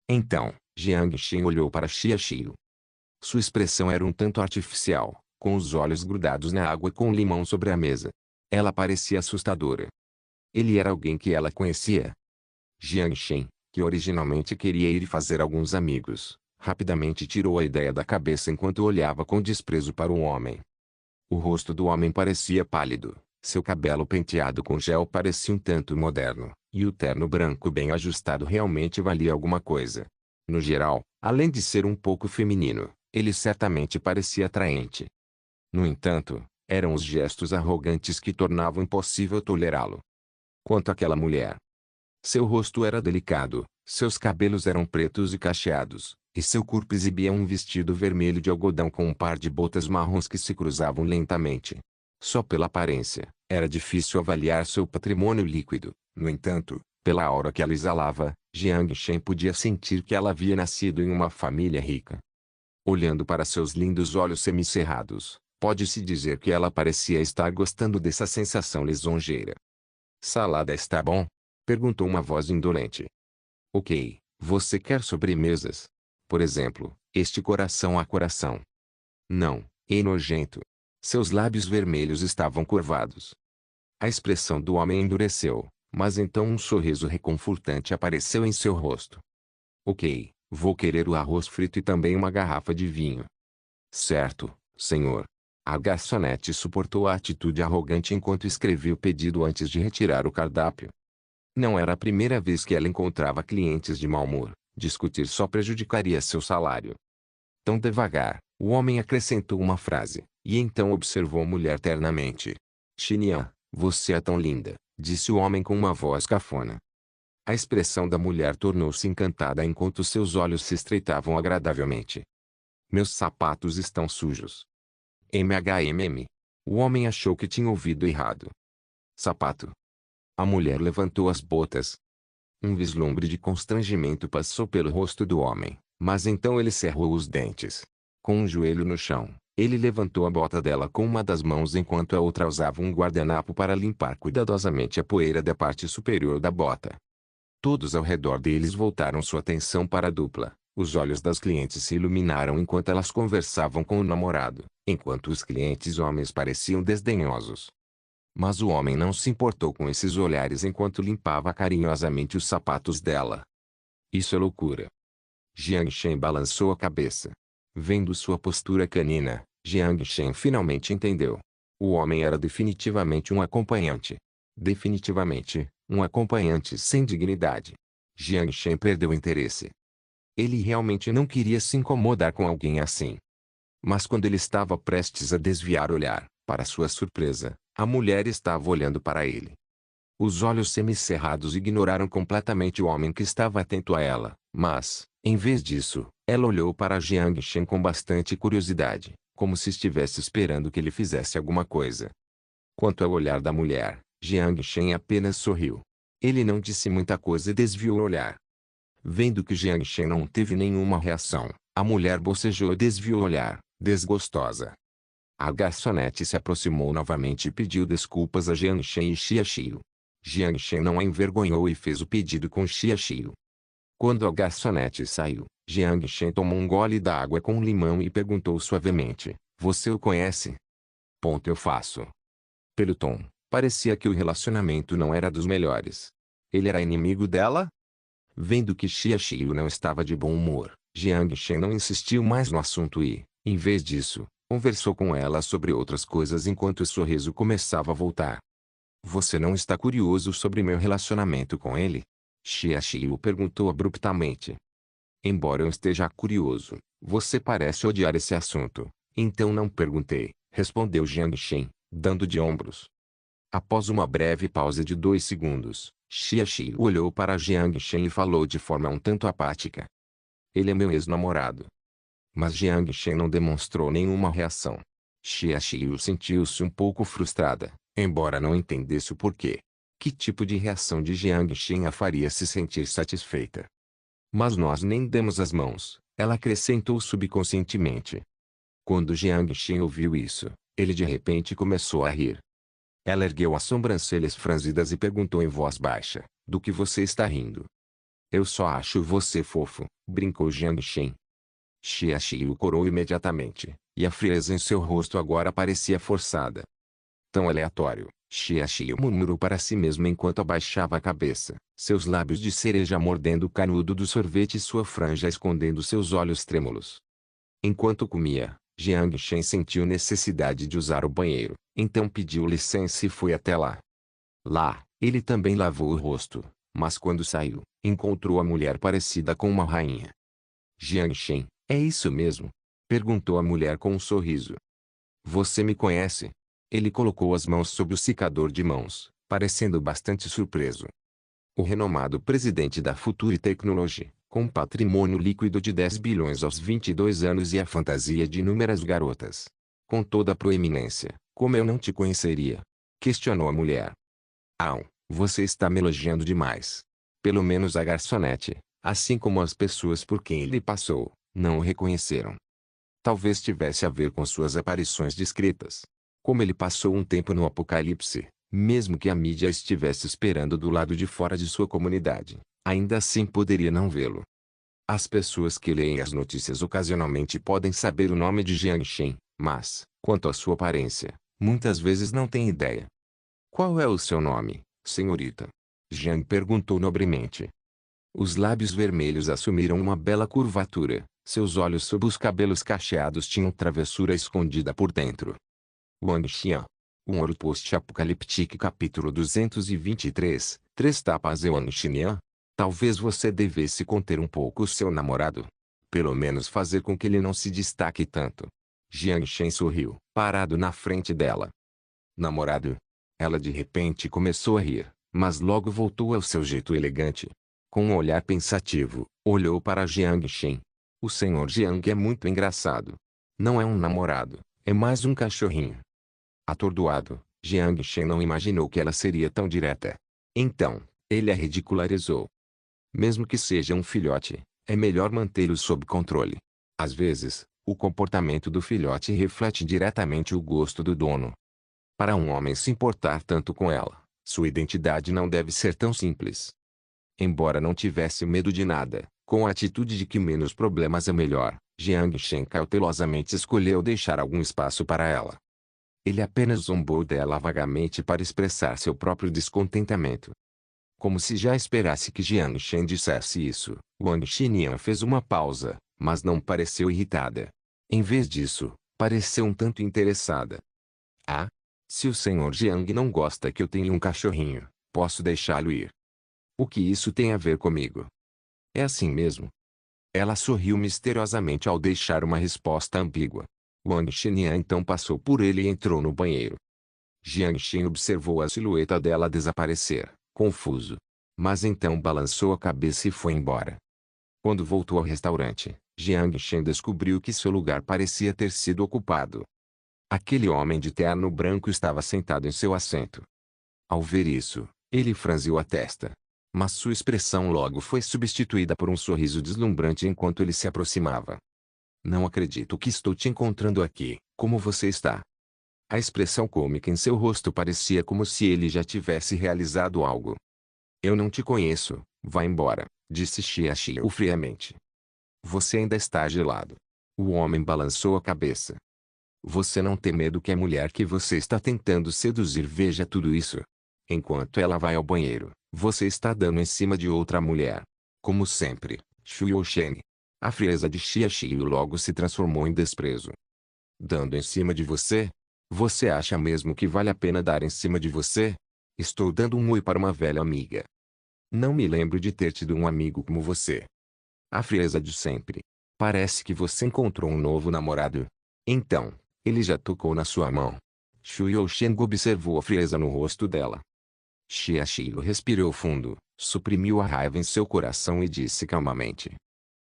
Então, Jiang Shen olhou para Xia Xiu. Sua expressão era um tanto artificial, com os olhos grudados na água com limão sobre a mesa. Ela parecia assustadora. Ele era alguém que ela conhecia. Jiang Shen, que originalmente queria ir fazer alguns amigos, rapidamente tirou a ideia da cabeça enquanto olhava com desprezo para o homem. O rosto do homem parecia pálido, seu cabelo penteado com gel parecia um tanto moderno, e o terno branco bem ajustado realmente valia alguma coisa. No geral, além de ser um pouco feminino, ele certamente parecia atraente. No entanto, eram os gestos arrogantes que tornavam impossível tolerá-lo. Quanto àquela mulher. Seu rosto era delicado, seus cabelos eram pretos e cacheados, e seu corpo exibia um vestido vermelho de algodão com um par de botas marrons que se cruzavam lentamente. Só pela aparência, era difícil avaliar seu patrimônio líquido. No entanto, pela aura que ela exalava, Jiang Shen podia sentir que ela havia nascido em uma família rica. Olhando para seus lindos olhos semicerrados, pode-se dizer que ela parecia estar gostando dessa sensação lisonjeira. Salada está bom? Perguntou uma voz indolente. Ok, você quer sobremesas? Por exemplo, este coração a coração. Não, é nojento. Seus lábios vermelhos estavam curvados. A expressão do homem endureceu, mas então um sorriso reconfortante apareceu em seu rosto. Ok, vou querer o arroz frito e também uma garrafa de vinho. Certo, senhor. A garçonete suportou a atitude arrogante enquanto escrevia o pedido antes de retirar o cardápio. Não era a primeira vez que ela encontrava clientes de mau humor. Discutir só prejudicaria seu salário. Tão devagar, o homem acrescentou uma frase, e então observou a mulher ternamente. Xinian, você é tão linda, disse o homem com uma voz cafona. A expressão da mulher tornou-se encantada enquanto seus olhos se estreitavam agradavelmente. Meus sapatos estão sujos. O homem achou que tinha ouvido errado. Sapato. A mulher levantou as botas. Um vislumbre de constrangimento passou pelo rosto do homem, mas então ele cerrou os dentes. Com um joelho no chão, ele levantou a bota dela com uma das mãos enquanto a outra usava um guardanapo para limpar cuidadosamente a poeira da parte superior da bota. Todos ao redor deles voltaram sua atenção para a dupla. Os olhos das clientes se iluminaram enquanto elas conversavam com o namorado, enquanto os clientes homens pareciam desdenhosos. Mas o homem não se importou com esses olhares enquanto limpava carinhosamente os sapatos dela. Isso é loucura. Jiang Shen balançou a cabeça. Vendo sua postura canina, Jiang Shen finalmente entendeu. O homem era definitivamente um acompanhante. Definitivamente, um acompanhante sem dignidade. Jiang Shen perdeu o interesse. Ele realmente não queria se incomodar com alguém assim. Mas quando ele estava prestes a desviar o olhar, para sua surpresa, a mulher estava olhando para ele. Os olhos semicerrados ignoraram completamente o homem que estava atento a ela, mas, em vez disso, ela olhou para Jiang Shen com bastante curiosidade, como se estivesse esperando que ele fizesse alguma coisa. Quanto ao olhar da mulher, Jiang Shen apenas sorriu. Ele não disse muita coisa e desviou o olhar. Vendo que Jiang Shen não teve nenhuma reação, a mulher bocejou e desviou o olhar, desgostosa. A garçonete se aproximou novamente e pediu desculpas a Jiang Shen e Xia Xiu. Jiang Shen não a envergonhou e fez o pedido com Xia Xiu. Quando a garçonete saiu, Jiang Shen tomou um gole da água com limão e perguntou suavemente: "Você o conhece?" Eu faço. Pelo tom, parecia que o relacionamento não era dos melhores. Ele era inimigo dela? Vendo que Xia Xiu não estava de bom humor, Jiang Shen não insistiu mais no assunto e, em vez disso, conversou com ela sobre outras coisas enquanto o sorriso começava a voltar. "Você não está curioso sobre meu relacionamento com ele?" Xia Xiu perguntou abruptamente. "Embora eu esteja curioso, você parece odiar esse assunto, então não perguntei", respondeu Jiang Shen, dando de ombros. Após uma breve pausa de 2 segundos, Xia Xiu olhou para Jiang Shen e falou de forma um tanto apática: "Ele é meu ex-namorado." Mas Jiang Shen não demonstrou nenhuma reação. Xia Xiu sentiu-se um pouco frustrada, embora não entendesse o porquê. Que tipo de reação de Jiang Shen a faria se sentir satisfeita? "Mas nós nem demos as mãos", ela acrescentou subconscientemente. Quando Jiang Shen ouviu isso, ele de repente começou a rir. Ela ergueu as sobrancelhas franzidas e perguntou em voz baixa: "Do que você está rindo?" "Eu só acho você fofo", brincou Jiang Shen. Xia Xiu corou imediatamente, e a frieza em seu rosto agora parecia forçada. "Tão aleatório", Xia Xiu murmurou para si mesmo enquanto abaixava a cabeça, seus lábios de cereja mordendo o canudo do sorvete e sua franja escondendo seus olhos trêmulos. Enquanto comia, Jiang Shen sentiu necessidade de usar o banheiro, então pediu licença e foi até lá. Lá, ele também lavou o rosto, mas quando saiu, encontrou a mulher parecida com uma rainha. "Jiang Shen, é isso mesmo?" perguntou a mulher com um sorriso. "Você me conhece?" Ele colocou as mãos sobre o secador de mãos, parecendo bastante surpreso. O renomado presidente da Future Technology, com um patrimônio líquido de 10 bilhões aos 22 anos e a fantasia de inúmeras garotas. "Com toda a proeminência, como eu não te conheceria?" questionou a mulher. "Ah, você está me elogiando demais." Pelo menos a garçonete, assim como as pessoas por quem ele passou, não o reconheceram. Talvez tivesse a ver com suas aparições discretas. Como ele passou um tempo no apocalipse, mesmo que a mídia estivesse esperando do lado de fora de sua comunidade, ainda assim poderia não vê-lo. As pessoas que leem as notícias ocasionalmente podem saber o nome de Jiang Shen, mas, quanto à sua aparência, muitas vezes não têm ideia. "Qual é o seu nome, senhorita?" Jiang perguntou nobremente. Os lábios vermelhos assumiram uma bela curvatura, seus olhos sob os cabelos cacheados tinham travessura escondida por dentro. Wang Xian. Um ouro post-apocalíptico capítulo 223, Três tapas e Wang Xian. Talvez você devesse conter um pouco o seu namorado. Pelo menos fazer com que ele não se destaque tanto. Jiang Shen sorriu, parado na frente dela. "Namorado?" Ela de repente começou a rir, mas logo voltou ao seu jeito elegante. Com um olhar pensativo, olhou para Jiang Shen. "O senhor Jiang é muito engraçado. Não é um namorado, é mais um cachorrinho." Atordoado, Jiang Shen não imaginou que ela seria tão direta. Então, ele a ridicularizou. "Mesmo que seja um filhote, é melhor mantê-lo sob controle. Às vezes, o comportamento do filhote reflete diretamente o gosto do dono. Para um homem se importar tanto com ela, sua identidade não deve ser tão simples." Embora não tivesse medo de nada, com a atitude de que menos problemas é melhor, Jiang Shen cautelosamente escolheu deixar algum espaço para ela. Ele apenas zombou dela vagamente para expressar seu próprio descontentamento. Como se já esperasse que Jiang Shen dissesse isso, Wang Xinian fez uma pausa, mas não pareceu irritada. Em vez disso, pareceu um tanto interessada. "Ah? Se o senhor Jiang não gosta que eu tenha um cachorrinho, posso deixá-lo ir. O que isso tem a ver comigo?" "É assim mesmo." Ela sorriu misteriosamente ao deixar uma resposta ambígua. Wang Xinian então passou por ele e entrou no banheiro. Jiang Shen observou a silhueta dela desaparecer, confuso. Mas então balançou a cabeça e foi embora. Quando voltou ao restaurante, Jiang Shen descobriu que seu lugar parecia ter sido ocupado. Aquele homem de terno branco estava sentado em seu assento. Ao ver isso, ele franziu a testa. Mas sua expressão logo foi substituída por um sorriso deslumbrante enquanto ele se aproximava. Não acredito que estou te encontrando aqui. Como você está? A expressão cômica em seu rosto parecia como se ele já tivesse realizado algo. Eu não te conheço, vá embora, disse Xiaxiu friamente. Você ainda está gelado. O homem balançou a cabeça. Você não tem medo que a mulher que você está tentando seduzir veja tudo isso? Enquanto ela vai ao banheiro, você está dando em cima de outra mulher. Como sempre, Shu Shen. A frieza de Xiaxiu logo se transformou em desprezo. Dando em cima de você? Você acha mesmo que vale a pena dar em cima de você? Estou dando um oi para uma velha amiga. Não me lembro de ter tido um amigo como você. A frieza de sempre. Parece que você encontrou um novo namorado. Então, ele já tocou na sua mão. Shu Yousheng observou a frieza no rosto dela. Xiaxiu respirou fundo, suprimiu a raiva em seu coração e disse calmamente.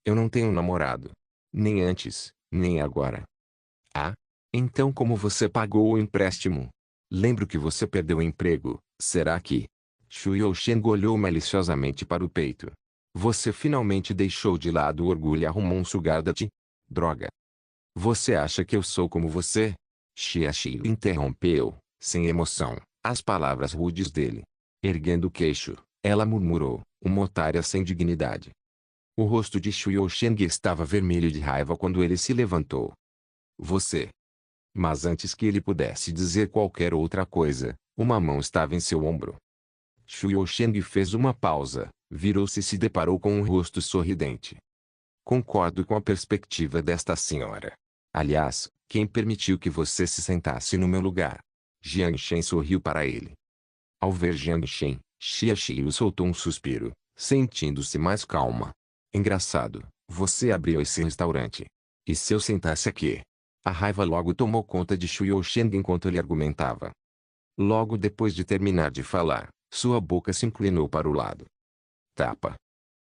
Eu não tenho namorado. Nem antes, nem agora. Ah? Então como você pagou o empréstimo? Lembro que você perdeu o emprego, será que? Shu Yousheng olhou maliciosamente para o peito. Você finalmente deixou de lado o orgulho e arrumou um sugar daddy? Droga. Você acha que eu sou como você? Xiaxiu interrompeu, sem emoção, as palavras rudes dele. Erguendo o queixo, ela murmurou, uma otária sem dignidade. O rosto de Shu Yousheng estava vermelho de raiva quando ele se levantou. Você. Mas antes que ele pudesse dizer qualquer outra coisa, uma mão estava em seu ombro. Shu Yousheng fez uma pausa, virou-se e se deparou com um rosto sorridente. Concordo com a perspectiva desta senhora. Aliás, quem permitiu que você se sentasse no meu lugar? Jiang Shen sorriu para ele. Ao ver Jiang Shen, Xiaxiu soltou um suspiro, sentindo-se mais calma. Engraçado, você abriu esse restaurante. E se eu sentasse aqui? A raiva logo tomou conta de Shu Yousheng enquanto ele argumentava. Logo depois de terminar de falar, sua boca se inclinou para o lado. Tapa.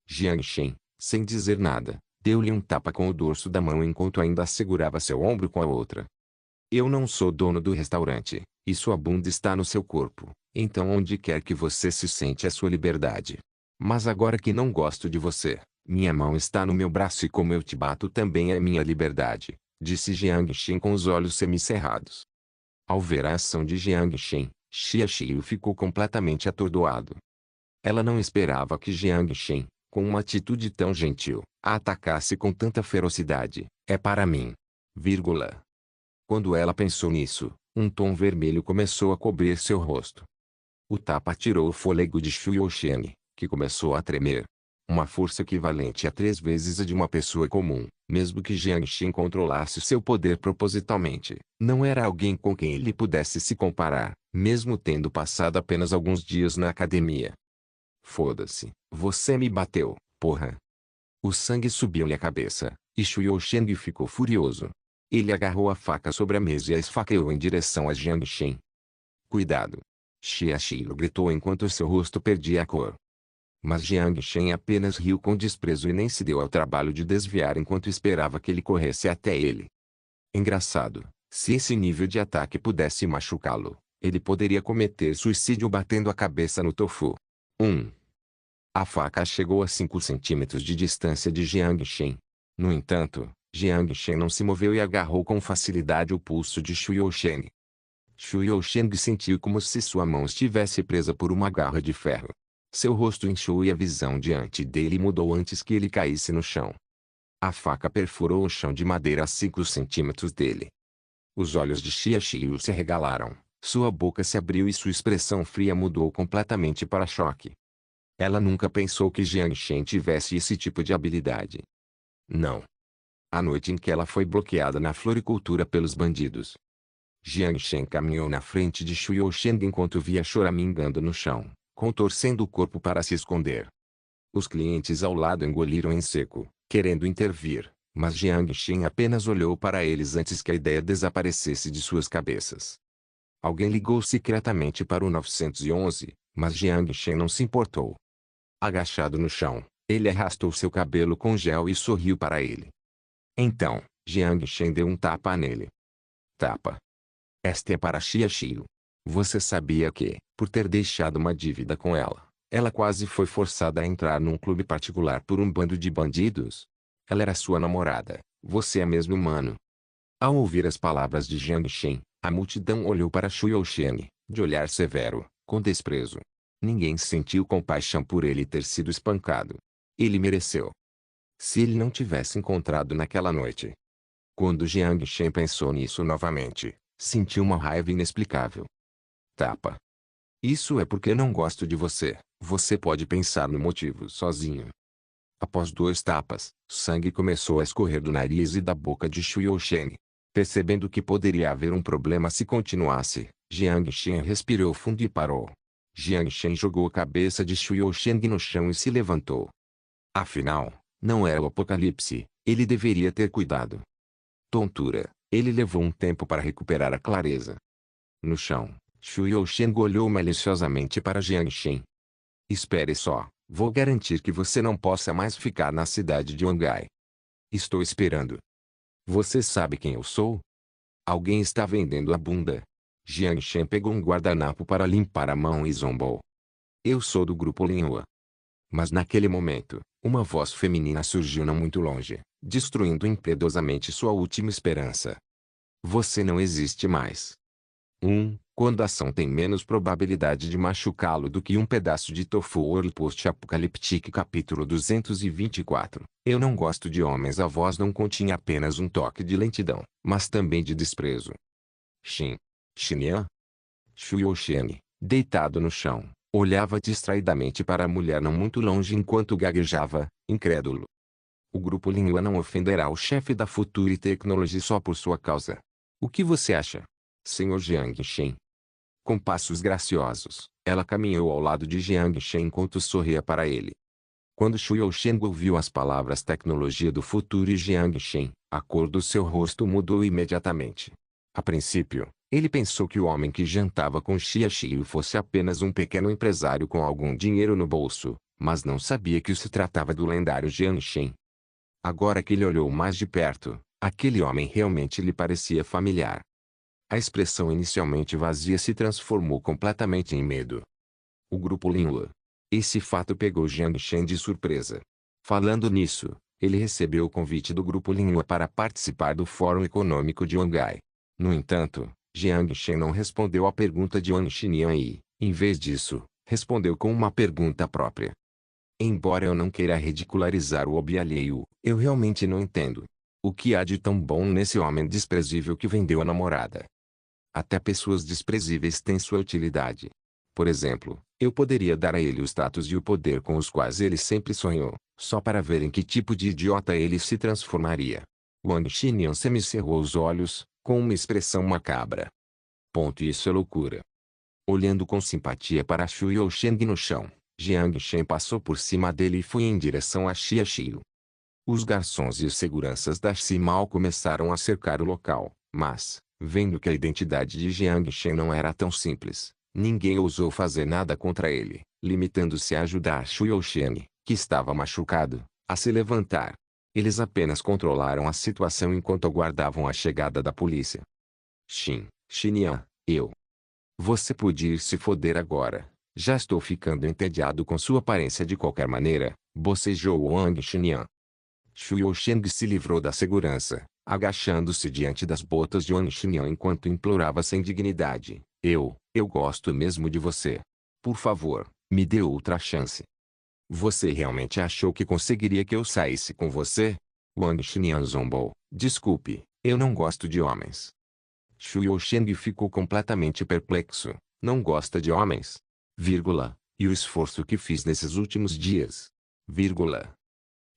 Jiang Shen, sem dizer nada, deu-lhe um tapa com o dorso da mão enquanto ainda segurava seu ombro com a outra. Eu não sou dono do restaurante, e sua bunda está no seu corpo, então onde quer que você se sente é sua liberdade. Mas agora que não gosto de você, minha mão está no meu braço e como eu te bato também é minha liberdade, disse Jiang Shen com os olhos semicerrados. Ao ver a ação de Jiang Shen, Xiaxiu ficou completamente atordoado. Ela não esperava que Jiang Shen, com uma atitude tão gentil, a atacasse com tanta ferocidade. É para mim. Vírgula. Quando ela pensou nisso, um tom vermelho começou a cobrir seu rosto. O tapa tirou o fôlego de Shu Yousheng, que começou a tremer. Uma força equivalente a 3 vezes a de uma pessoa comum, mesmo que Jiang Shen controlasse seu poder propositalmente. Não era alguém com quem ele pudesse se comparar, mesmo tendo passado apenas alguns dias na academia. Foda-se, você me bateu, porra. O sangue subiu-lhe à cabeça, e Shu Yousheng ficou furioso. Ele agarrou a faca sobre a mesa e a esfaqueou em direção a Jiang Shen. Cuidado! Xiaxiu gritou enquanto seu rosto perdia a cor. Mas Jiang Shen apenas riu com desprezo e nem se deu ao trabalho de desviar enquanto esperava que ele corresse até ele. Engraçado, se esse nível de ataque pudesse machucá-lo, ele poderia cometer suicídio batendo a cabeça no tofu. A faca chegou a 5 centímetros de distância de Jiang Shen. No entanto, Jiang Shen não se moveu e agarrou com facilidade o pulso de Shu Yousheng. Shu Yousheng sentiu como se sua mão estivesse presa por uma garra de ferro. Seu rosto inchou e a visão diante dele mudou antes que ele caísse no chão. A faca perfurou o chão de madeira a 5 centímetros dele. Os olhos de Xiaxiu se arregalaram, sua boca se abriu e sua expressão fria mudou completamente para choque. Ela nunca pensou que Jiang Shen tivesse esse tipo de habilidade. Não. A noite em que ela foi bloqueada na floricultura pelos bandidos. Jiang Shen caminhou na frente de Shu Yousheng enquanto via choramingando no chão, contorcendo o corpo para se esconder. Os clientes ao lado engoliram em seco, querendo intervir, mas Jiang Shen apenas olhou para eles antes que a ideia desaparecesse de suas cabeças. Alguém ligou secretamente para o 911, mas Jiang Shen não se importou. Agachado no chão, ele arrastou seu cabelo com gel e sorriu para ele. Então, Jiang Shen deu um tapa nele. Tapa. Esta é para Xiaxiu. Você sabia que, por ter deixado uma dívida com ela quase foi forçada a entrar num clube particular por um bando de bandidos? Ela era sua namorada, Você é mesmo humano. Ao ouvir as palavras de Jiang Shen, a multidão olhou para Shu Yousheng, de olhar severo, com desprezo. Ninguém sentiu compaixão por ele ter sido espancado. Ele mereceu. Se ele não tivesse encontrado naquela noite. Quando Jiang Shen pensou nisso novamente, sentiu uma raiva inexplicável. Tapa. Isso é porque não gosto de você. Você pode pensar no motivo sozinho. Após 2 tapas, sangue começou a escorrer do nariz e da boca de Shu Yousheng. Percebendo que poderia haver um problema se continuasse, Jiang Shen respirou fundo e parou. Jiang Shen jogou a cabeça de Shu Yousheng no chão e se levantou. Afinal, não era o apocalipse, ele deveria ter cuidado. Tontura, ele levou um tempo para recuperar a clareza. No chão, Shu Yousheng olhou maliciosamente para Jiang Shen. Espere só, vou garantir que você não possa mais ficar na cidade de Wangai. Estou esperando. Você sabe quem eu sou? Alguém está vendendo a bunda. Jiang Shen pegou um guardanapo para limpar a mão e zombou. Eu sou do grupo Linhua. Mas naquele momento, uma voz feminina surgiu não muito longe, destruindo impiedosamente sua última esperança. Você não existe mais. Quando a ação tem menos probabilidade de machucá-lo do que um pedaço de tofu World Post-Apocalyptic capítulo 224. Eu não gosto de homens. A voz não continha apenas um toque de lentidão, mas também de desprezo. Xinyan? Shu Yousheng, deitado no chão, olhava distraidamente para a mulher não muito longe enquanto gaguejava, incrédulo. O grupo Linhua não ofenderá o chefe da Future Technology só por sua causa. O que você acha, Sr. Jiang Shen? Com passos graciosos, ela caminhou ao lado de Jiang Shen enquanto sorria para ele. Quando Shu Yousheng ouviu as palavras tecnologia do futuro e Jiang Shen, a cor do seu rosto mudou imediatamente. A princípio, ele pensou que o homem que jantava com Xia Xiu fosse apenas um pequeno empresário com algum dinheiro no bolso, mas não sabia que se tratava do lendário Jiang Shen. Agora que ele olhou mais de perto, aquele homem realmente lhe parecia familiar. A expressão inicialmente vazia se transformou completamente em medo. O grupo Linhua. Esse fato pegou Jiang Shen de surpresa. Falando nisso, ele recebeu o convite do grupo Linhua para participar do Fórum Econômico de Wangai. No entanto, Jiang Shen não respondeu à pergunta de Wang Xinyan e, em vez disso, respondeu com uma pergunta própria. Embora eu não queira ridicularizar o hobby alheio, eu realmente não entendo. O que há de tão bom nesse homem desprezível que vendeu a namorada? Até pessoas desprezíveis têm sua utilidade. Por exemplo, eu poderia dar a ele o status e o poder com os quais ele sempre sonhou, só para ver em que tipo de idiota ele se transformaria. Wang Xinyan semicerrou os olhos, com uma expressão macabra. Isso é loucura. Olhando com simpatia para Shu Yousheng no chão, Jiang Shen passou por cima dele e foi em direção a Xia Xiu. Os garçons e os seguranças da Ximal começaram a cercar o local, mas, vendo que a identidade de Jiang Shen não era tão simples, ninguém ousou fazer nada contra ele, limitando-se a ajudar Shu Yousheng, que estava machucado, a se levantar. Eles apenas controlaram a situação enquanto aguardavam a chegada da polícia. Xinyan, eu. Você podia ir se foder agora. Já estou ficando entediado com sua aparência de qualquer maneira, bocejou Wang Xinyan. Shu Yousheng se livrou da segurança, agachando-se diante das botas de Wang Xinyan enquanto implorava sem dignidade. Eu gosto mesmo de você. Por favor, me dê outra chance. Você realmente achou que conseguiria que eu saísse com você? Wang Xinyan zombou. Desculpe, eu não gosto de homens. Shu Yousheng ficou completamente perplexo. Não gosta de homens? E o esforço que fiz nesses últimos dias?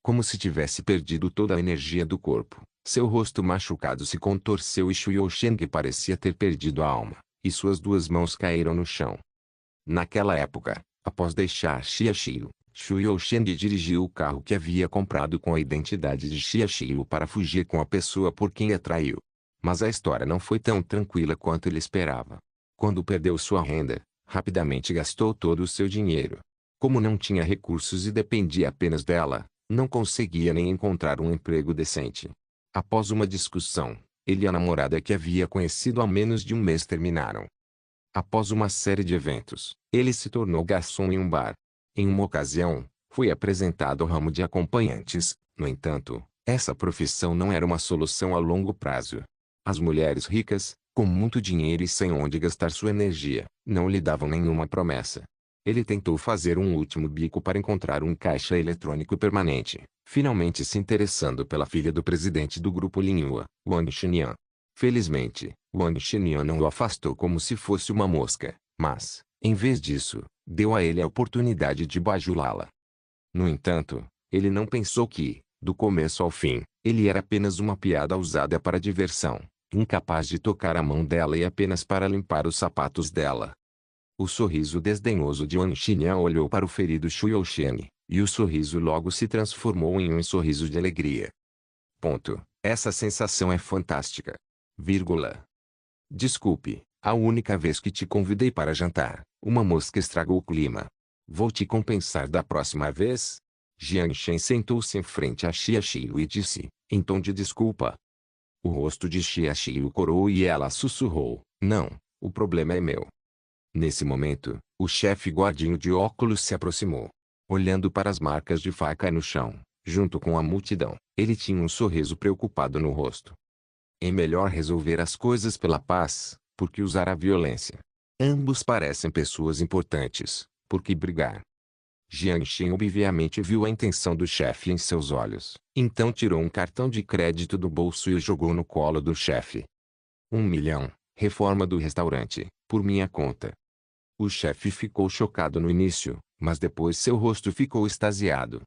Como se tivesse perdido toda a energia do corpo, seu rosto machucado se contorceu e Shu Yousheng parecia ter perdido a alma, e suas 2 mãos caíram no chão. Naquela época, após deixar Xia Xiu, Shu Yousheng dirigiu o carro que havia comprado com a identidade de Xia Xiu para fugir com a pessoa por quem a traiu. Mas a história não foi tão tranquila quanto ele esperava. Quando perdeu sua renda, rapidamente gastou todo o seu dinheiro. Como não tinha recursos e dependia apenas dela, não conseguia nem encontrar um emprego decente. Após uma discussão, ele e a namorada que havia conhecido há menos de um mês terminaram. Após uma série de eventos, ele se tornou garçom em um bar. Em uma ocasião, foi apresentado ao ramo de acompanhantes. No entanto, Essa profissão não era uma solução a longo prazo. As mulheres ricas, com muito dinheiro e sem onde gastar sua energia, não lhe davam nenhuma promessa. Ele tentou fazer um último bico para encontrar um caixa eletrônico permanente, finalmente se interessando pela filha do presidente do grupo Linhua, Wang Xinyan. Felizmente, Wang Xinyan não o afastou como se fosse uma mosca, mas, em vez disso, deu a ele a oportunidade de bajulá-la. No entanto, ele não pensou que, do começo ao fim, ele era apenas uma piada usada para diversão, incapaz de tocar a mão dela e apenas para limpar os sapatos dela. O sorriso desdenhoso de Wang Xinyan olhou para o ferido Xu Yousheng, e o sorriso logo se transformou em um sorriso de alegria. Essa sensação é fantástica. Desculpe, a única vez que te convidei para jantar, uma mosca estragou o clima. Vou te compensar da próxima vez? Jiang Shen sentou-se em frente a Xia Xiu e disse, em tom de desculpa. O rosto de Xia Xiu corou e ela sussurrou, não, o problema é meu. Nesse momento, o chefe gordinho de óculos se aproximou. Olhando para as marcas de faca no chão, junto com a multidão, ele tinha um sorriso preocupado no rosto. É melhor resolver as coisas pela paz, porque usar a violência. Ambos parecem pessoas importantes, por que brigar? Jiang Shen obviamente viu a intenção do chefe em seus olhos, então tirou um cartão de crédito do bolso e o jogou no colo do chefe. 1 milhão, reforma do restaurante, por minha conta. O chefe ficou chocado no início, mas depois seu rosto ficou extasiado.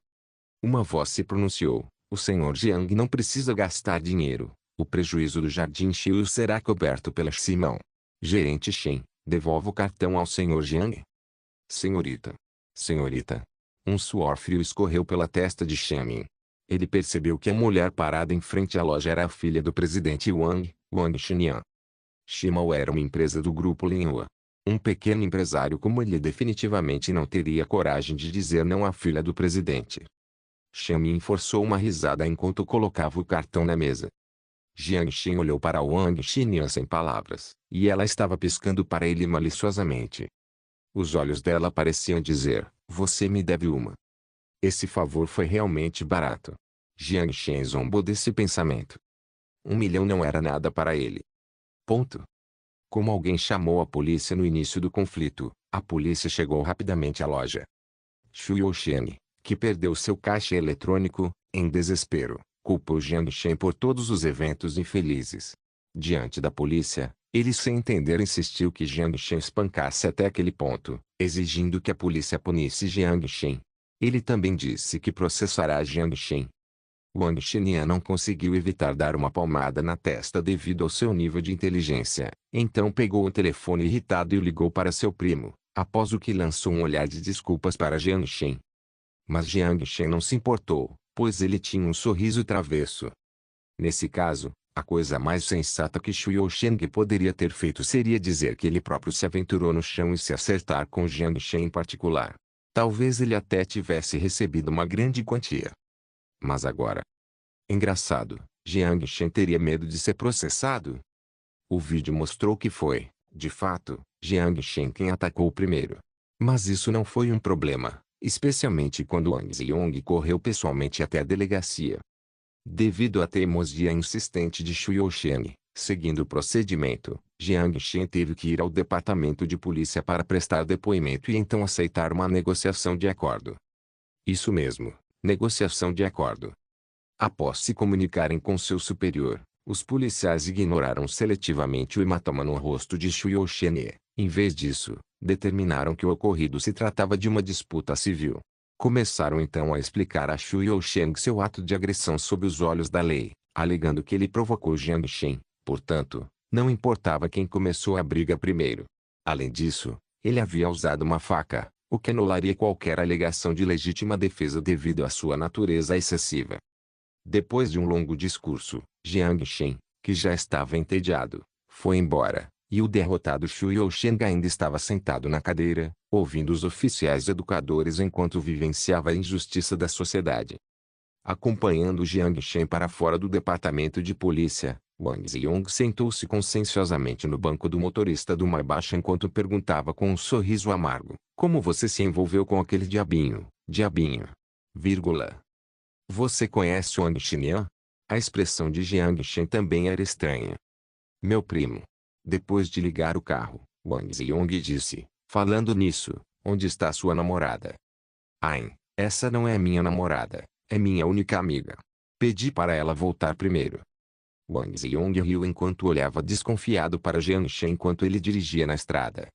Uma voz se pronunciou, o senhor Jiang não precisa gastar dinheiro, o prejuízo do Jardim Xiu será coberto pela Simão. Gerente Shen, devolva o cartão ao senhor Jiang. Senhorita. Senhorita. Um suor frio escorreu pela testa de Xiamin. Ele percebeu que a mulher parada em frente à loja era a filha do presidente Wang Xinyan. Shimao era uma empresa do grupo Linhua. Um pequeno empresário como ele definitivamente não teria coragem de dizer não à filha do presidente. Xiamin forçou uma risada enquanto colocava o cartão na mesa. Jiang Shen olhou para Wang Xinyan sem palavras, e ela estava piscando para ele maliciosamente. Os olhos dela pareciam dizer, você me deve uma. Esse favor foi realmente barato. Jiang Shen zombou desse pensamento. 1 milhão não era nada para ele. Como alguém chamou a polícia no início do conflito, a polícia chegou rapidamente à loja. Xu Yousheng, que perdeu seu caixa eletrônico, em desespero, culpou Jiang Shen por todos os eventos infelizes. Diante da polícia, ele sem entender insistiu que Jiang Shen espancasse até aquele ponto, exigindo que a polícia punisse Jiang Shen. Ele também disse que processará Jiang Shen. Wang Xinyan não conseguiu evitar dar uma palmada na testa devido ao seu nível de inteligência, então pegou o telefone irritado e ligou para seu primo, após o que lançou um olhar de desculpas para Jiang Shen. Mas Jiang Shen não se importou, pois ele tinha um sorriso travesso. Nesse caso, a coisa mais sensata que Xu Yousheng poderia ter feito seria dizer que ele próprio se aventurou no chão e se acertar com Jiang Shen em particular. Talvez ele até tivesse recebido uma grande quantia. Mas agora... Engraçado, Jiang Shen teria medo de ser processado? O vídeo mostrou que foi, de fato, Jiang Shen quem atacou primeiro. Mas isso não foi um problema, especialmente quando Wang Ziyong correu pessoalmente até a delegacia. Devido à teimosia insistente de Xu Yousheng, seguindo o procedimento, Jiang Shen teve que ir ao departamento de polícia para prestar depoimento e então aceitar uma negociação de acordo. Isso mesmo, negociação de acordo. Após se comunicarem com seu superior, os policiais ignoraram seletivamente o hematoma no rosto de Xu Yousheng e, em vez disso, determinaram que o ocorrido se tratava de uma disputa civil. Começaram então a explicar a Xu Yousheng seu ato de agressão sob os olhos da lei, alegando que ele provocou Jiang Shen, portanto, não importava quem começou a briga primeiro. Além disso, ele havia usado uma faca, o que anularia qualquer alegação de legítima defesa devido à sua natureza excessiva. Depois de um longo discurso, Jiang Shen, que já estava entediado, foi embora, e o derrotado Xu Yousheng ainda estava sentado na cadeira, ouvindo os oficiais educadores enquanto vivenciava a injustiça da sociedade. Acompanhando Jiang Shen para fora do departamento de polícia, Wang Ziyong sentou-se conscienciosamente no banco do motorista do Maybach enquanto perguntava com um sorriso amargo, como você se envolveu com aquele diabinho, diabinho? Você conhece Wang Xinyan? A expressão de Jiang Shen também era estranha. Meu primo. Depois de ligar o carro, Wang Ziyong disse, falando nisso, onde está sua namorada? Ai, essa não é minha namorada, é minha única amiga. Pedi para ela voltar primeiro. Wang Ziyong riu enquanto olhava desconfiado para Jiang Shen enquanto ele dirigia na estrada.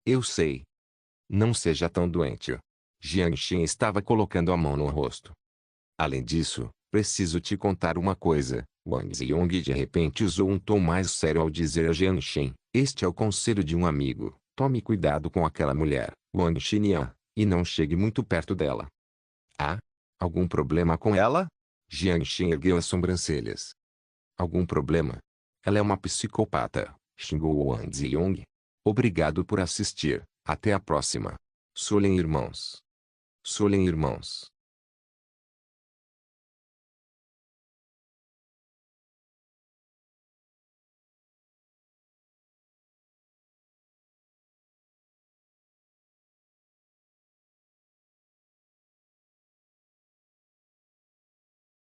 Eu sei. Não seja tão doente. Jiang Shen estava colocando a mão no rosto. Além disso, preciso te contar uma coisa. Wang Ziyong de repente usou um tom mais sério ao dizer a Jiang Shen, este é o conselho de um amigo, tome cuidado com aquela mulher, Wang Xinyan, e não chegue muito perto dela. Ah? Algum problema com ela? Jiang Shen ergueu as sobrancelhas. Algum problema? Ela é uma psicopata, xingou Wang Ziyong. Obrigado por assistir, até a próxima. Solen irmãos. Solen irmãos.